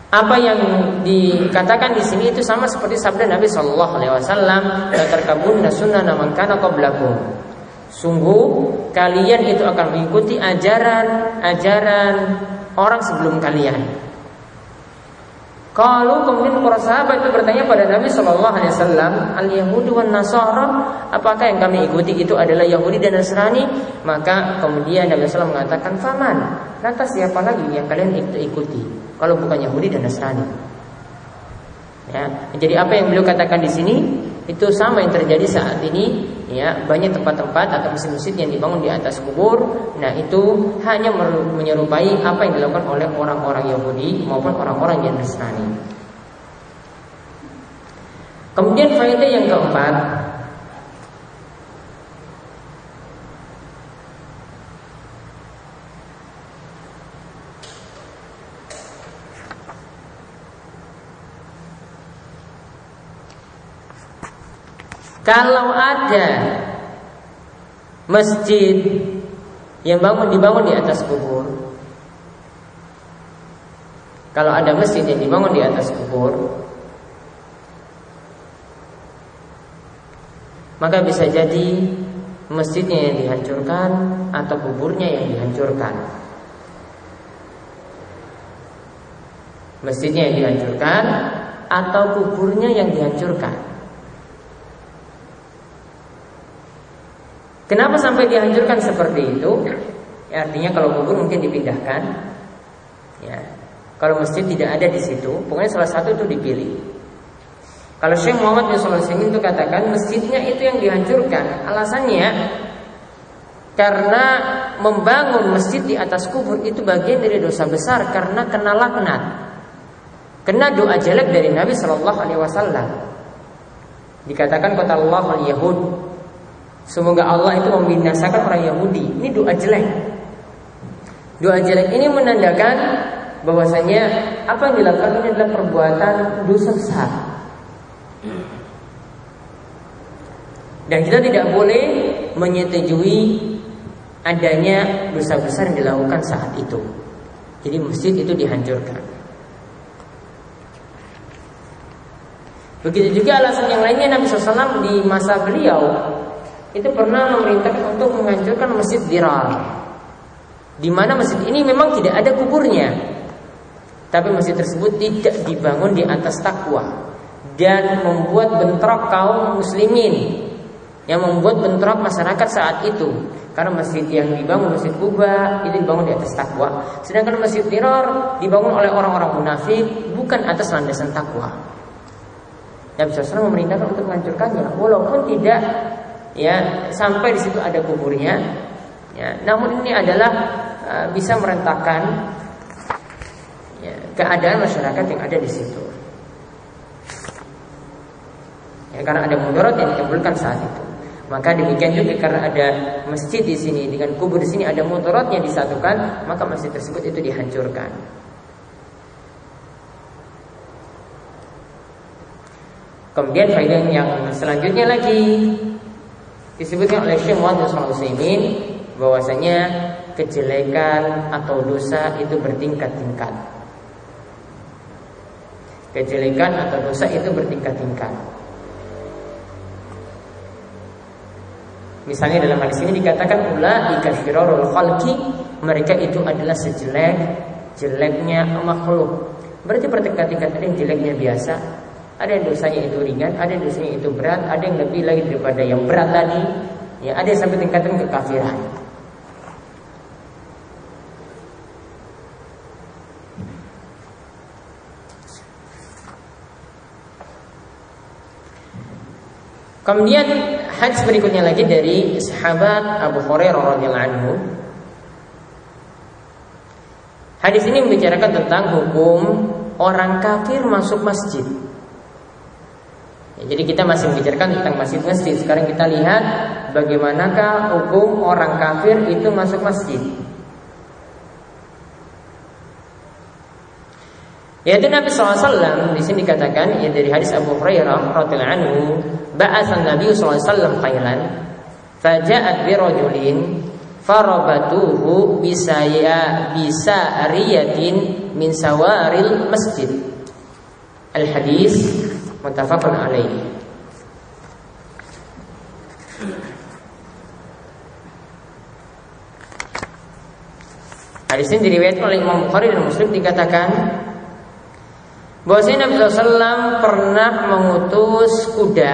Apa yang dikatakan di sini itu sama seperti sabda Nabi Shallallahu Alaihi Wasallam, "La tarkabunna sunnana man kana qablakum." Sungguh kalian itu akan mengikuti ajaran orang sebelum kalian. Kalau kemudian para sahabat itu bertanya pada Nabi Shallallahu Alaihi Wasallam, "Al-Yahudi wan Nasara, apakah yang kami ikuti itu adalah Yahudi dan Nasrani?" Maka kemudian Nabi SAW mengatakan, "Faman, lantas siapa lagi yang kalian ikuti kalau bukan Yahudi dan Nasrani?" Ya, jadi apa yang beliau katakan di sini itu sama yang terjadi saat ini. Ya, banyak tempat-tempat atau masjid-masjid yang dibangun di atas kubur. Nah, itu hanya menyerupai apa yang dilakukan oleh orang-orang Yahudi maupun orang-orang yang Nasrani. Kemudian faedah yang keempat, kalau ada masjid yang dibangun di atas kubur, kalau ada masjid yang dibangun di atas kubur, maka bisa jadi masjidnya yang dihancurkan atau kuburnya yang dihancurkan. Masjidnya yang dihancurkan atau kuburnya yang dihancurkan. Kenapa sampai dihancurkan seperti itu? Ya, artinya kalau kubur mungkin dipindahkan. Ya, kalau masjid tidak ada di situ, pokoknya salah satu itu dipilih. Kalau Syekh Muhammad bin Shalih Al-Utsaimin itu katakan masjidnya itu yang dihancurkan. Alasannya karena membangun masjid di atas kubur itu bagian dari dosa besar karena kena laknat, kena doa jelek dari Nabi Shallallahu Alaihi Wasallam. Dikatakan kata Allah al-Yahud, semoga Allah itu membinasakan orang Yahudi. Ini doa jelek. Doa jelek ini menandakan bahwasanya apa yang dilakukan ini adalah perbuatan dosa besar. Dan kita tidak boleh menyetujui adanya dosa besar yang dilakukan saat itu. Jadi masjid itu dihancurkan. Begitu juga alasan yang lainnya, Nabi SAW di masa beliau itu pernah memerintahkan untuk menghancurkan masjid Dirar, di mana masjid ini memang tidak ada kuburnya, tapi masjid tersebut tidak dibangun di atas takwa dan membuat bentrok kaum muslimin, yang membuat bentrok masyarakat saat itu. Karena masjid yang dibangun, Masjid Quba, itu dibangun di atas takwa, sedangkan Masjid Dirar dibangun oleh orang-orang munafik bukan atas landasan takwa. Nabi SAW memerintahkan untuk menghancurkannya, walaupun tidak sampai di situ ada kuburnya. Ya, namun ini adalah bisa merentakan keadaan masyarakat yang ada di situ. Ya, karena ada mudarat yang ditimbulkan saat itu. Maka demikian juga karena ada masjid di sini dengan kubur di sini ada mudarat yang disatukan, maka masjid tersebut itu dihancurkan. Kemudian faedah yang selanjutnya lagi disebutkan oleh Syekh Muhammad bin Shalih Al-Utsaimin bahwasanya kejelekan atau dosa itu bertingkat-tingkat. Kejelekan atau dosa itu bertingkat-tingkat. Misalnya dalam hadis ini dikatakan ulaika syirarul khalqi, mereka itu adalah sejelek-jeleknya makhluk. Berarti bertingkat-tingkat, ada yang jeleknya biasa, ada yang dosanya itu ringan, ada yang dosanya itu berat, ada yang lebih lagi daripada yang berat tadi. Ya, ada yang sampai tingkatan kekafiran. Kemudian hadis berikutnya lagi dari sahabat Abu Hurairah radhiyallahu anhu. Hadis ini membicarakan tentang hukum orang kafir masuk masjid. Jadi kita masih membicarakan tentang masjid-masjid. Sekarang kita lihat bagaimanakah hukum orang kafir itu masuk masjid. Yaitu Nabi SAW di sini dikatakan, ya dari hadis Abu Hurairah radhiyallahu anhu, ba'atsan Nabi SAW khailan faja'at bi rajulin farabatuhu bisariyatin min sawaril masjid. Al-hadis muttafaqun alaihi. Hadis ini diriwayatkan oleh Imam Bukhari dan Muslim, dikatakan bahwasanya Nabi SAW pernah mengutus kuda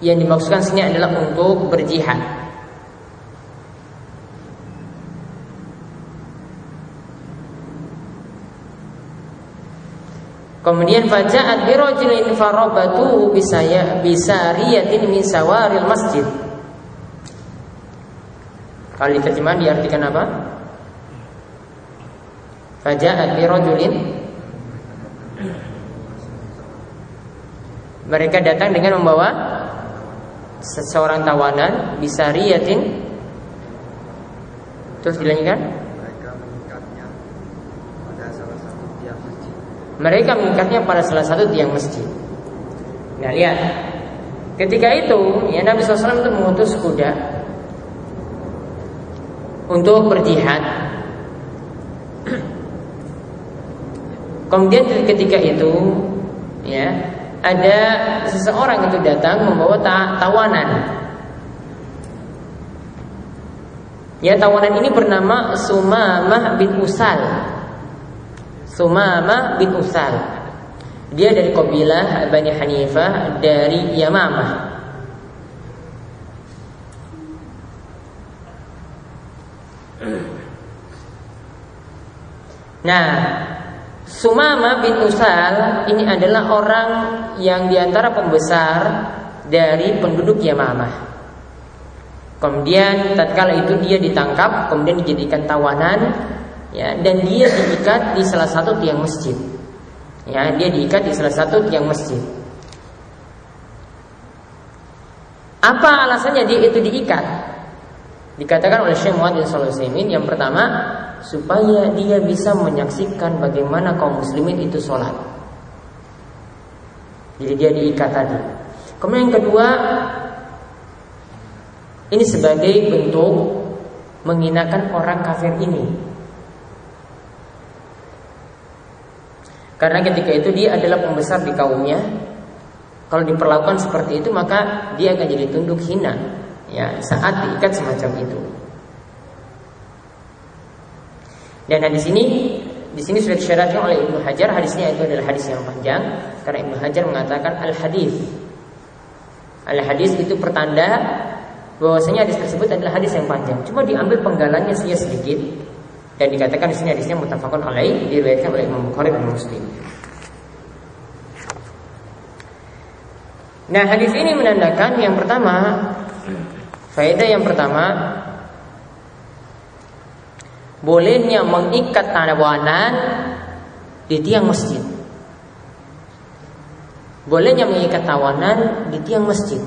yang dimaksudkan sini adalah untuk berjihad. Kemudian faja'at bi rajulin farabatuhu bisariyatin min sawaril masjid. Kalau diterjemahkan diartikan apa? Faja'at bi rajulin, mereka datang dengan membawa seseorang tawanan bisariyatin. Terus dilanjutkan, mereka mengikatnya pada salah satu tiang masjid. Nah lihat, ketika itu ya Nabi SAW itu mengutus kuda untuk berjihad. Kemudian ketika itu ya ada seseorang itu datang membawa tawanan. Ya, tawanan ini bernama Sumamah bin Usal. Sumamah bin Usal. Dia dari kabilah Bani Hanifah dari Yamamah. Nah, Sumamah bin Usal ini adalah orang yang diantara pembesar dari penduduk Yamamah. Kemudian tatkala itu dia ditangkap, kemudian dijadikan tawanan, ya, dan dia diikat di salah satu tiang masjid. Ya, dia diikat di salah satu tiang masjid. Apa alasannya dia itu diikat? Dikatakan oleh Syekh Muhammad bin Shalih Al-Utsaimin, yang pertama, supaya dia bisa menyaksikan bagaimana kaum muslimin itu sholat. Jadi dia diikat tadi. Kemudian yang kedua, ini sebagai bentuk menghinakan orang kafir ini. Karena ketika itu dia adalah pembesar di kaumnya. Kalau diperlakukan seperti itu, maka dia akan jadi tunduk hina, ya, saat diikat semacam itu. Dan di sini sudah disyaratkan oleh Ibnu Hajar, hadisnya itu adalah hadis yang panjang, karena Ibnu Hajar mengatakan al-hadis itu pertanda bahwasanya hadis tersebut adalah hadis yang panjang. Cuma diambil penggalannya saja sedikit, dan dikatakan di sini hadisnya muttafaqun alaih, diriwayatkan oleh Imam Bukhari dan Muslim. Nah, hadis ini menandakan yang pertama, faedah yang pertama, bolehnya mengikat tawanan di tiang masjid. Bolehnya mengikat tawanan di tiang masjid.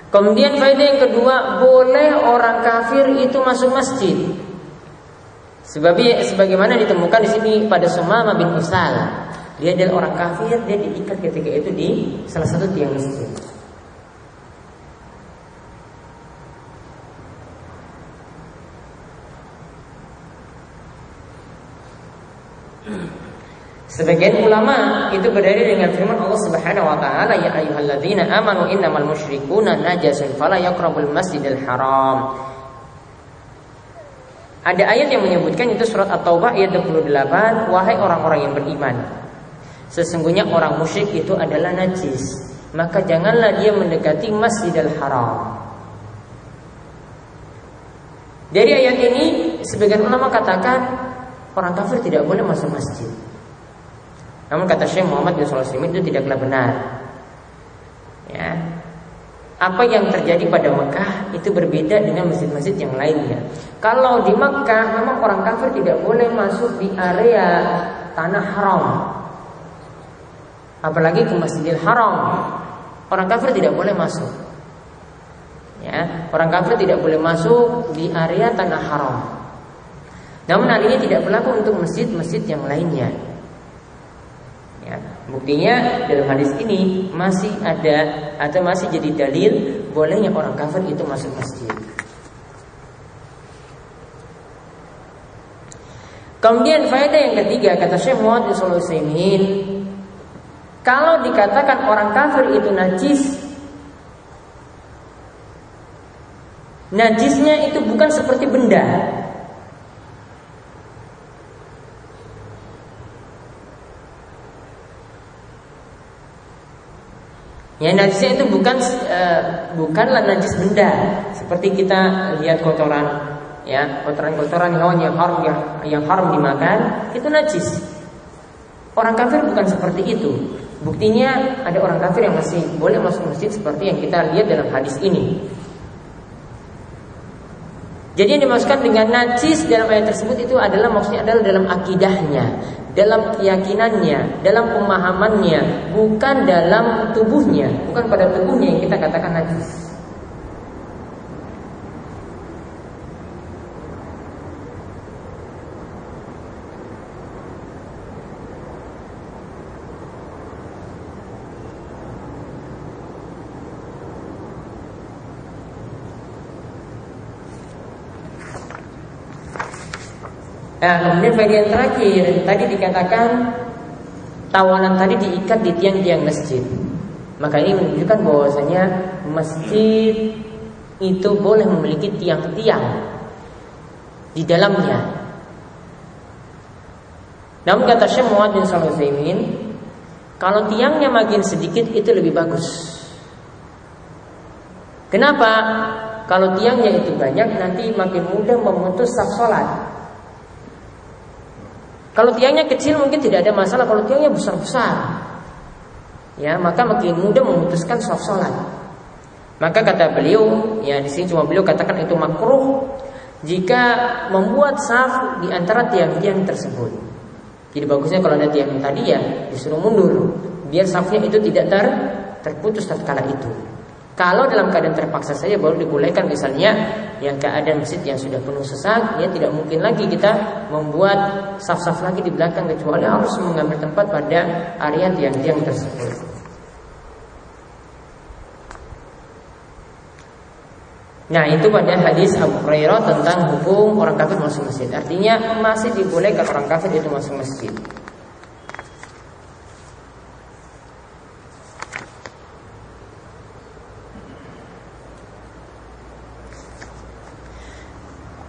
Kemudian faedah yang kedua, boleh orang kafir itu masuk masjid. Sebagaimana ditemukan di sini pada Sumamah bin Usal. Dia adalah orang kafir, dia diikat ketika itu di salah satu tiang masjid. Sebagian ulama itu berdalil dengan firman Allah Subhanahu wa taala, ya ayyuhalladzina amanu innamal musyrikuuna najasun fala yaqrabul masjidal haram. Ada ayat yang menyebutkan, itu surat At-Taubah ayat 28, wahai orang-orang yang beriman, sesungguhnya orang musyrik itu adalah najis, maka janganlah dia mendekati Masjidil Haram. Dari ayat ini sebagian ulama katakan orang kafir tidak boleh masuk masjid. Namun kata Syekh Muhammad bin Shalih Al-Utsaimin itu tidaklah benar. Ya. apa yang terjadi pada Mekah itu berbeda dengan masjid-masjid yang lainnya. Kalau di Mekah memang orang kafir tidak boleh masuk di area tanah haram, apalagi ke Masjidil Haram. Orang kafir tidak boleh masuk. Ya, orang kafir tidak boleh masuk di area tanah haram. Namun hal ini tidak berlaku untuk masjid-masjid yang lainnya. Ya, buktinya dalam hadis ini masih ada atau masih jadi dalil bolehnya orang kafir itu masuk masjid. Kemudian faedah yang ketiga, kata Syekh Muhammad bin Shalih Al-Utsaimin, kalau dikatakan orang kafir itu najis, najisnya itu bukan seperti benda. Ya, najisnya itu bukanlah najis benda seperti kita lihat kotoran, ya, kotoran-kotoran hewan yang haram dimakan itu najis. Orang kafir bukan seperti itu. Buktinya ada orang kafir yang masih boleh masuk masjid seperti yang kita lihat dalam hadis ini. Jadi yang dimaksudkan dengan najis dalam ayat tersebut itu adalah maksudnya adalah dalam akidahnya, dalam keyakinannya, dalam pemahamannya, bukan dalam tubuhnya, bukan pada tubuhnya yang kita katakan najis. Nah, kemudian faedah yang terakhir, tadi dikatakan tawanan tadi diikat di tiang-tiang masjid. Maka ini menunjukkan bahwasanya masjid itu boleh memiliki tiang-tiang di dalamnya. Namun kata Syekh Muhammad bin Shalih Al-Utsaimin, kalau tiangnya makin sedikit itu lebih bagus. Kenapa? Kalau tiangnya itu banyak nanti makin mudah memutus saf salat. Kalau tiangnya kecil mungkin tidak ada masalah. Kalau tiangnya besar-besar, ya, maka makin mudah memutuskan saf salat. Maka kata beliau, ya di sini cuma beliau katakan itu makruh jika membuat saf di antara tiang-tiang tersebut. Jadi bagusnya kalau ada tiang tadi ya disuruh mundur, biar safnya itu tidak terputus tatkala itu. Kalau dalam keadaan terpaksa saja baru dibolehkan, misalnya yang keadaan masjid yang sudah penuh sesak, ya tidak mungkin lagi kita membuat saf-saf lagi di belakang, kecuali harus mengambil tempat pada area tiang-tiang tersebut. Nah, itu pada hadis Abu Hurairah tentang hukum orang kafir masuk masjid. Artinya masih dibolehkan orang kafir itu masuk masjid.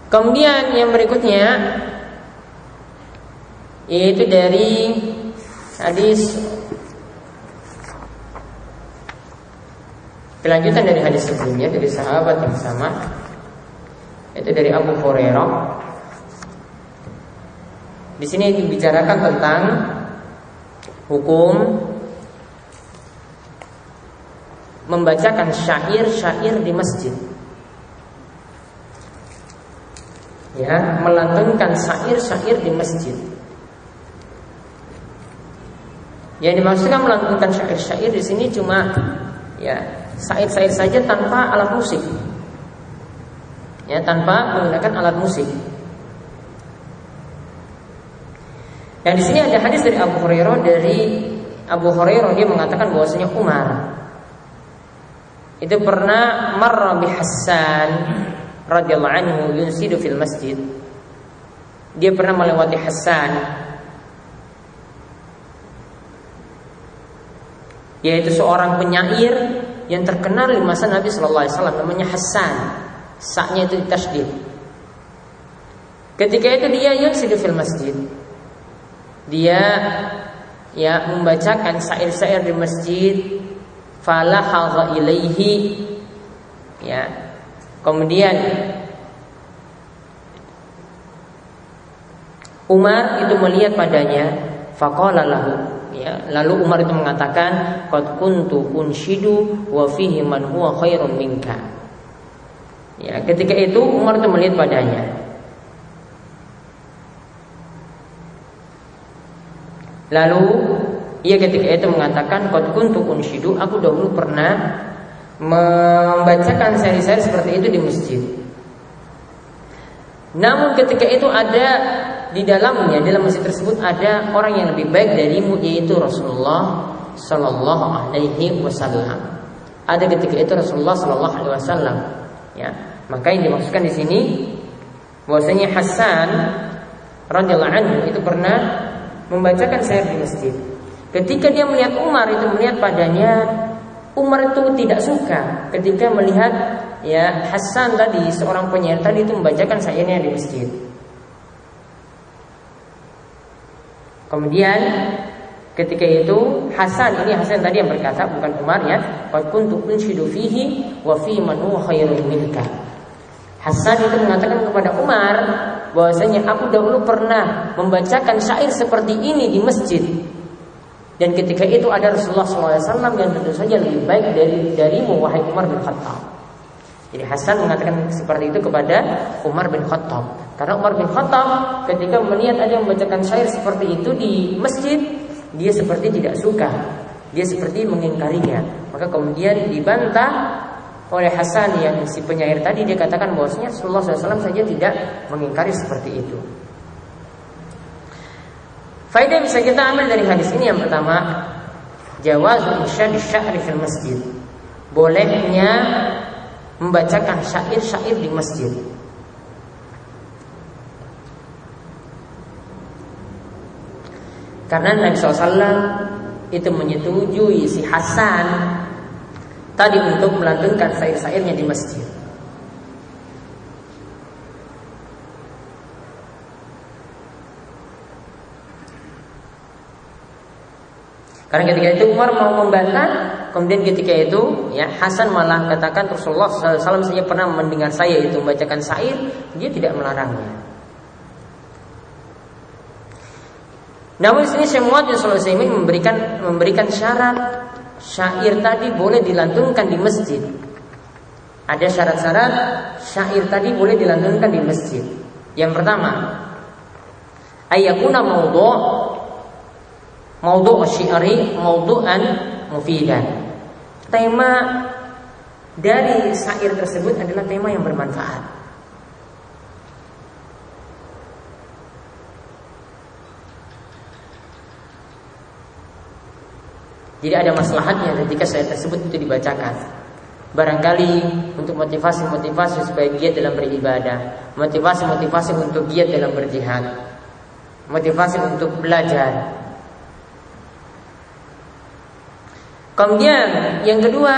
Kemudian yang berikutnya yaitu dari hadis kelanjutan dari hadis sebelumnya dari sahabat yang sama, yaitu dari Abu Hurairah. Di sini dibicarakan tentang hukum membacakan syair-syair di masjid. Ya, melantunkan syair-syair di masjid. Yang dimaksudkan melantunkan syair-syair di sini cuma ya syair-syair saja tanpa alat musik. Ya, tanpa menggunakan alat musik. Dan di sini ada hadis dari Abu Hurairah, dia mengatakan bahwasanya Umar itu pernah marra bi Hasan radhiyallahu anhu yunsidu fil masjid. Dia pernah melewati Hasan, yaitu seorang penyair yang terkenal di masa Nabi sallallahu alaihi wasallam, namanya Hasan. Sa-nya itu ditasydid. Ketika itu dia yunsidu fil masjid. Dia ya membacakan syair-syair di masjid. Fala hadza ilaihi, ya. Kemudian Umar itu melihat padanya, faqala lahu, ya, lalu Umar itu mengatakan, qad kuntu unshidu wa fihi man huwa khairun minka. Ya, ketika itu Umar itu melihat padanya. Lalu ia ketika itu mengatakan, qad kuntu unshidu, aku dahulu pernah membacakan syair-syair seperti itu di masjid. Namun ketika itu ada di dalamnya, dalam masjid tersebut ada orang yang lebih baik darimu, yaitu Rasulullah Sallallahu Alaihi Wasallam. Ada ketika itu Rasulullah Sallallahu Alaihi Wasallam. Ya, maka yang dimaksudkan di sini bahwasanya Hasan radhiyallahu anhu itu pernah membacakan syair di masjid. Ketika dia melihat Umar itu melihat padanya, Umar itu tidak suka ketika melihat ya Hasan tadi, seorang penyair tadi itu membacakan syairnya di masjid. Kemudian ketika itu Hasan tadi yang berkata, bukan Umar ya, qad kuntu unshidu fihi wa fi man huwa khairun minka. Hasan itu mengatakan kepada Umar bahwasanya aku dahulu pernah membacakan syair seperti ini di masjid. Dan ketika itu ada Rasulullah SAW yang tentu saja lebih baik darimu wahai Umar bin Khattab. Jadi Hasan mengatakan seperti itu kepada Umar bin Khattab. Karena Umar bin Khattab ketika melihat ada yang membacakan syair seperti itu di masjid, dia seperti tidak suka, dia seperti mengingkarinya. Maka kemudian dibantah oleh Hasan yang si penyair tadi, dia katakan bahwasanya Rasulullah SAW saja tidak mengingkari seperti itu. Faedah bisa kita ambil dari hadis ini yang pertama, jawazul insyadi sya'ri fil masjid. Bolehnya membacakan syair-syair di masjid. Karena Nabi SAW itu menyetujui si Hasan tadi untuk melantunkan syair-syairnya di masjid. Karena ketika itu Umar mau membantah, kemudian ketika itu ya Hasan malah katakan Rasulullah SAW saja pernah mendengar saya itu membacakan syair, dia tidak melarangnya. Namun di sini Syekh Muhammad bin Shalih Al-Utsaimin memberikan syarat syair tadi boleh dilantunkan di masjid. Ada syarat-syarat syair tadi boleh dilantunkan di masjid. Yang pertama, ayyakuna maudhu' syi'ri maudhu'an mufidan. Tema dari syair tersebut adalah tema yang bermanfaat. Jadi ada maslahatnya ketika syair tersebut itu dibacakan. Barangkali untuk motivasi-motivasi supaya giat dalam beribadah, motivasi-motivasi untuk giat dalam berjihad, motivasi untuk belajar. Kemudian yang kedua,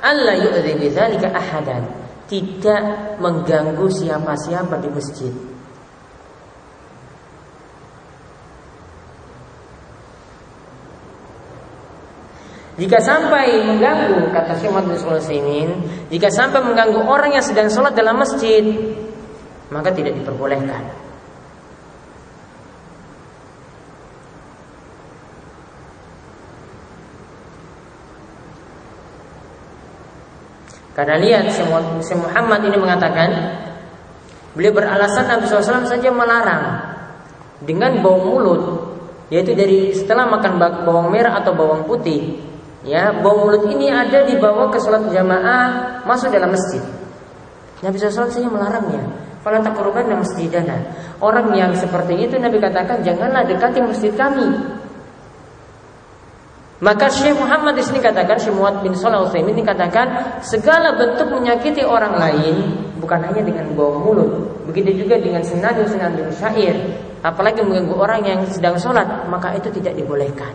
alla yu'dzi bidzalika ahadan, tidak mengganggu siapa-siapa di masjid. Jika sampai mengganggu, kata Syekh Muhammad bin Shalih Al-Utsaimin, jika sampai mengganggu orang yang sedang sholat dalam masjid, maka tidak diperbolehkan. Karena lihat Syekh Muhammad ini mengatakan, beliau beralasan Nabi SAW saja melarang dengan bau mulut, yaitu dari setelah makan bawang merah atau bawang putih. Ya, bau mulut ini ada dibawa ke sholat jamaah masuk dalam masjid. Nabi SAW saja melarangnya. Fala taqrabanna masjidana. Orang yang seperti itu Nabi katakan janganlah dekati masjid kami. Maka Syekh Muhammad di sini katakan, Syekh Muhammad bin Shalih Al-Utsaimin ini katakan, segala bentuk menyakiti orang lain bukan hanya dengan bau mulut, begitu juga dengan senandung-senandung syair, apalagi mengganggu orang yang sedang sholat, maka itu tidak dibolehkan.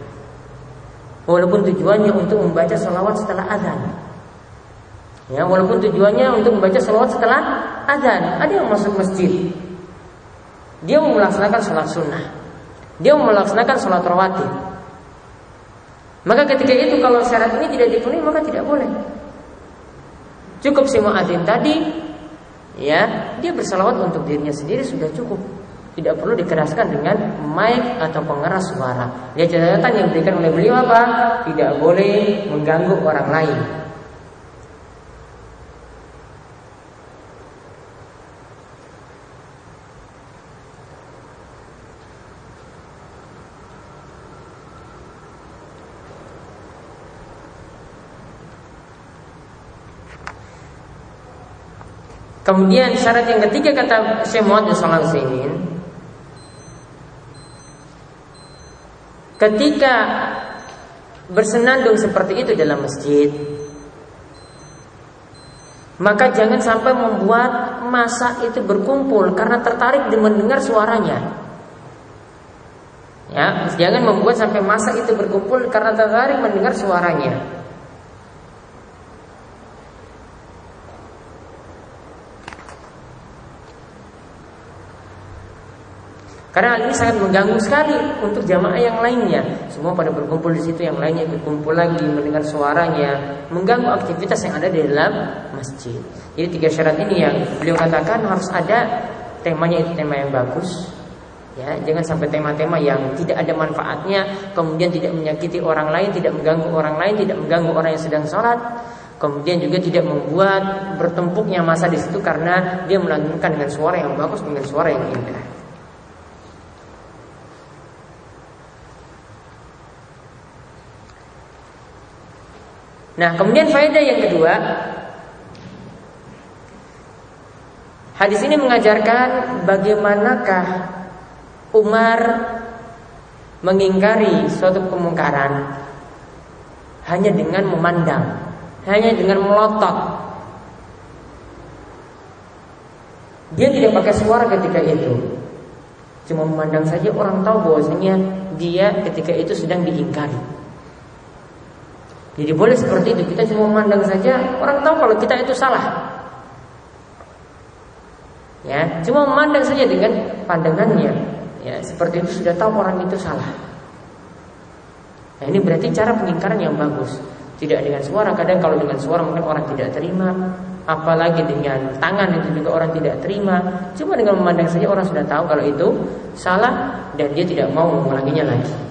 Walaupun tujuannya untuk membaca sholawat setelah azan. Ya, walaupun tujuannya untuk membaca sholawat setelah azan. Ada yang masuk masjid, dia mau melaksanakan sholat sunnah, dia mau melaksanakan sholat rawatib. Maka ketika itu kalau syarat ini tidak dipenuhi maka tidak boleh. Cukup si muadzin tadi, ya, dia bersalawat untuk dirinya sendiri sudah cukup. Tidak perlu dikeraskan dengan mic atau pengeras suara. Dia catatan yang diberikan oleh beliau apa? Tidak boleh mengganggu orang lain. Kemudian syarat yang ketiga kata Syekh Muhammad bin Shalih Al-Utsaimin, ketika bersenandung seperti itu dalam masjid, maka jangan sampai membuat massa itu berkumpul karena tertarik dengan mendengar suaranya. Ya, jangan membuat sampai massa itu berkumpul karena tertarik mendengar suaranya. Karena hal ini sangat mengganggu sekali untuk jamaah yang lainnya. Semua pada berkumpul di situ, yang lainnya berkumpul lagi mendengar suaranya, mengganggu aktivitas yang ada di dalam masjid. Jadi 3 syarat ini yang beliau katakan harus ada. Temanya itu tema yang bagus. Ya, jangan sampai tema-tema yang tidak ada manfaatnya, kemudian tidak menyakiti orang lain, tidak mengganggu orang lain, tidak mengganggu orang yang sedang sholat. Kemudian juga tidak membuat bertempuknya masa di situ karena dia melantunkan dengan suara yang bagus, dengan suara yang indah. Nah, kemudian faedah yang kedua, hadis ini mengajarkan bagaimanakah Umar mengingkari suatu kemungkaran hanya dengan memandang, hanya dengan melotot. Dia tidak pakai suara ketika itu, cuma memandang saja, orang tahu bahwasanya dia ketika itu sedang diingkari. Jadi boleh seperti itu, kita cuma memandang saja, orang tahu kalau kita itu salah. Ya, cuma memandang saja dengan pandangannya. Ya, seperti itu sudah tahu orang itu salah. Nah, ini berarti cara pengingkaran yang bagus. Tidak dengan suara, kadang kalau dengan suara mungkin orang tidak terima, apalagi dengan tangan itu juga orang tidak terima. Cuma dengan memandang saja orang sudah tahu kalau itu salah dan dia tidak mau mengulanginya lagi.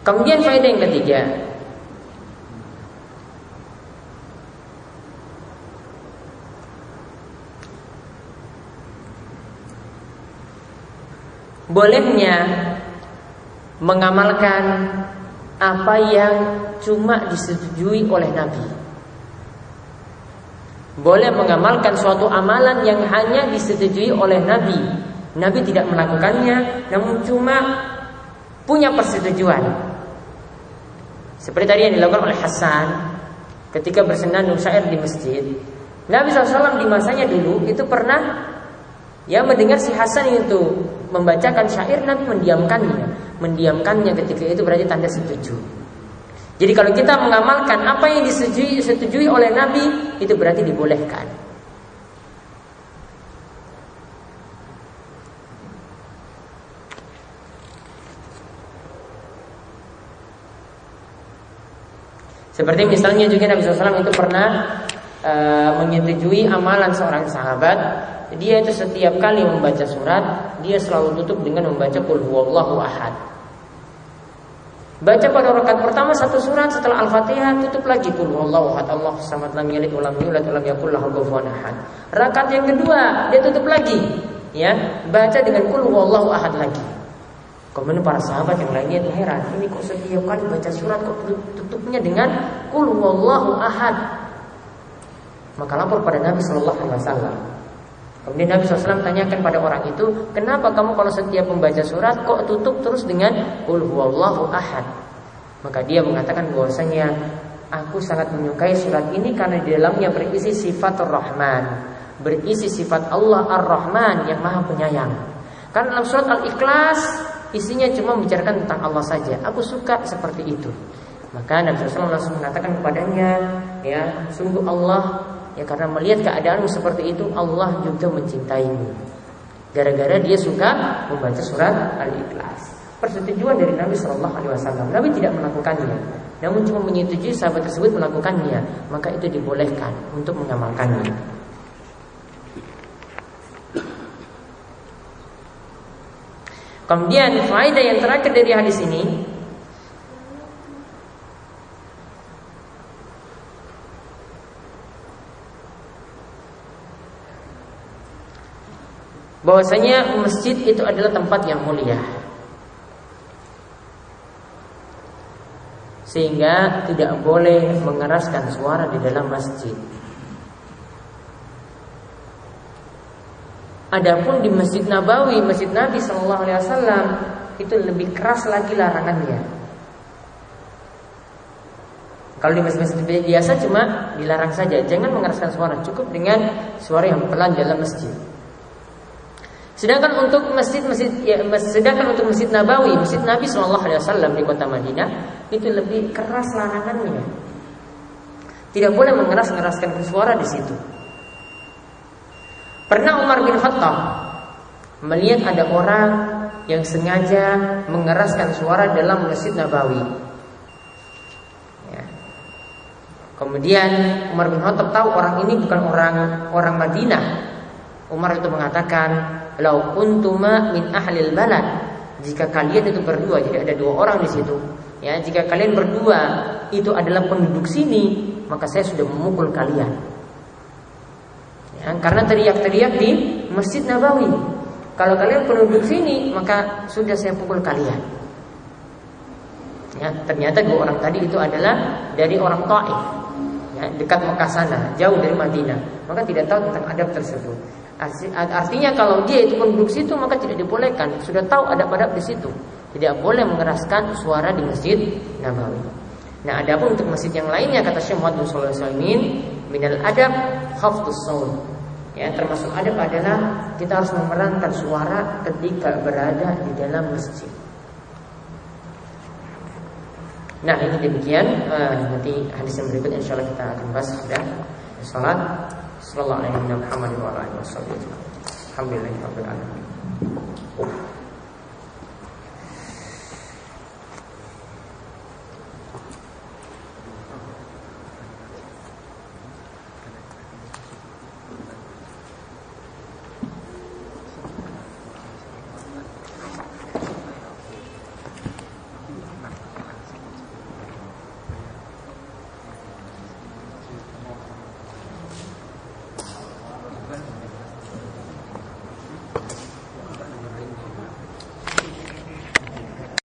Kemudian faedah yang ketiga, bolehnya mengamalkan apa yang cuma disetujui oleh Nabi. Boleh mengamalkan suatu amalan yang hanya disetujui oleh Nabi. Nabi tidak melakukannya, namun cuma punya persetujuan. Seperti tadi yang dilakukan oleh Hasan ketika bersenandung syair di masjid. Nabi SAW di masanya dulu itu pernah mendengar si Hasan itu membacakan syair, Nabi mendiamkannya ketika itu berarti tanda setuju. Jadi kalau kita mengamalkan apa yang disetujui oleh Nabi, itu berarti dibolehkan. Seperti misalnya juga Nabi SAW itu pernah menyetujui amalan seorang sahabat. Dia itu setiap kali membaca surat, dia selalu tutup dengan membaca Qul huwallahu ahad. Baca pada rakaat pertama satu surat, setelah Al-Fatihah tutup lagi Qul huwallahu ahad, Allahu samad lam yalid wa lam yulad wa lam yakul lahu kufuwan ahad. Rakaat yang kedua dia tutup lagi, baca dengan Qul huwallahu ahad lagi. Kemudian para sahabat yang lainnya itu heran, ini kok setiap kali baca surat kok tutupnya dengan Qul huwallahu ahad. Maka lapor pada Nabi sallallahu alaihi wasallam. Kemudian Nabi SAW tanyakan pada orang itu, kenapa kamu kalau setiap membaca surat kok tutup terus dengan Qul huwallahu ahad? Maka dia mengatakan bahwasanya aku sangat menyukai surat ini karena di dalamnya berisi sifat Ar-Rahman, berisi sifat Allah Ar-Rahman yang Maha Penyayang. Karena dalam surat Al-Ikhlas isinya cuma membicarakan tentang Allah saja. Aku suka seperti itu. Maka Nabi SAW langsung mengatakan kepadanya, sungguh Allah, karena melihat keadaanmu seperti itu, Allah juga mencintaimu. Gara-gara dia suka membaca surat Al-Ikhlas. Persetujuan dari Nabi SAW. Nabi tidak melakukannya, namun cuma menyetujui sahabat tersebut melakukannya. Maka itu dibolehkan untuk mengamalkannya. Kemudian faedah yang terakhir dari hadis ini, bahwasanya masjid itu adalah tempat yang mulia, sehingga tidak boleh mengeraskan suara di dalam masjid. Adapun di Masjid Nabawi, Masjid Nabi Shallallahu Alaihi Wasallam, itu lebih keras lagi larangannya. Kalau di masjid-masjid biasa cuma dilarang saja, jangan mengeraskan suara, cukup dengan suara yang pelan dalam masjid. Sedangkan untuk Masjid Nabawi, Masjid Nabi Shallallahu Alaihi Wasallam di kota Madinah, itu lebih keras larangannya. Tidak boleh mengeraskan suara di situ. Pernah Umar bin Khattab melihat ada orang yang sengaja mengeraskan suara dalam Masjid Nabawi. Ya. Kemudian Umar bin Khattab tahu orang ini bukan orang Madinah. Umar itu mengatakan, "Lau kuntuma min ahlil balad." Jika kalian itu berdua, jadi ada 2 orang di situ. Ya, jika kalian berdua itu adalah penduduk sini, maka saya sudah memukul kalian. Ya, karena teriak-teriak di Masjid Nabawi. Kalau kalian penduduk sini, maka sudah saya pukul kalian. Ya, ternyata 2 orang tadi itu adalah dari orang Taif, ya, dekat Mekah sana, jauh dari Madinah. Maka tidak tahu tentang adab tersebut. Artinya kalau dia itu penduduk situ, maka tidak dibolehkan. Sudah tahu adab-adab di situ, tidak boleh mengeraskan suara di Masjid Nabawi. Nah, adapun untuk masjid yang lainnya, kata Syekh Muhammad bin Shalih Al-Utsaimin, minal adab khafdus shaut. Ya, termasuk adab adalah kita harus memerankan suara ketika berada di dalam masjid. Nah, ini demikian. Nanti hadis yang berikut insyaallah kita akan bahas sudah salat. Sallallahu alaihi wa sallam. Alhamdulillahirabbil alamin.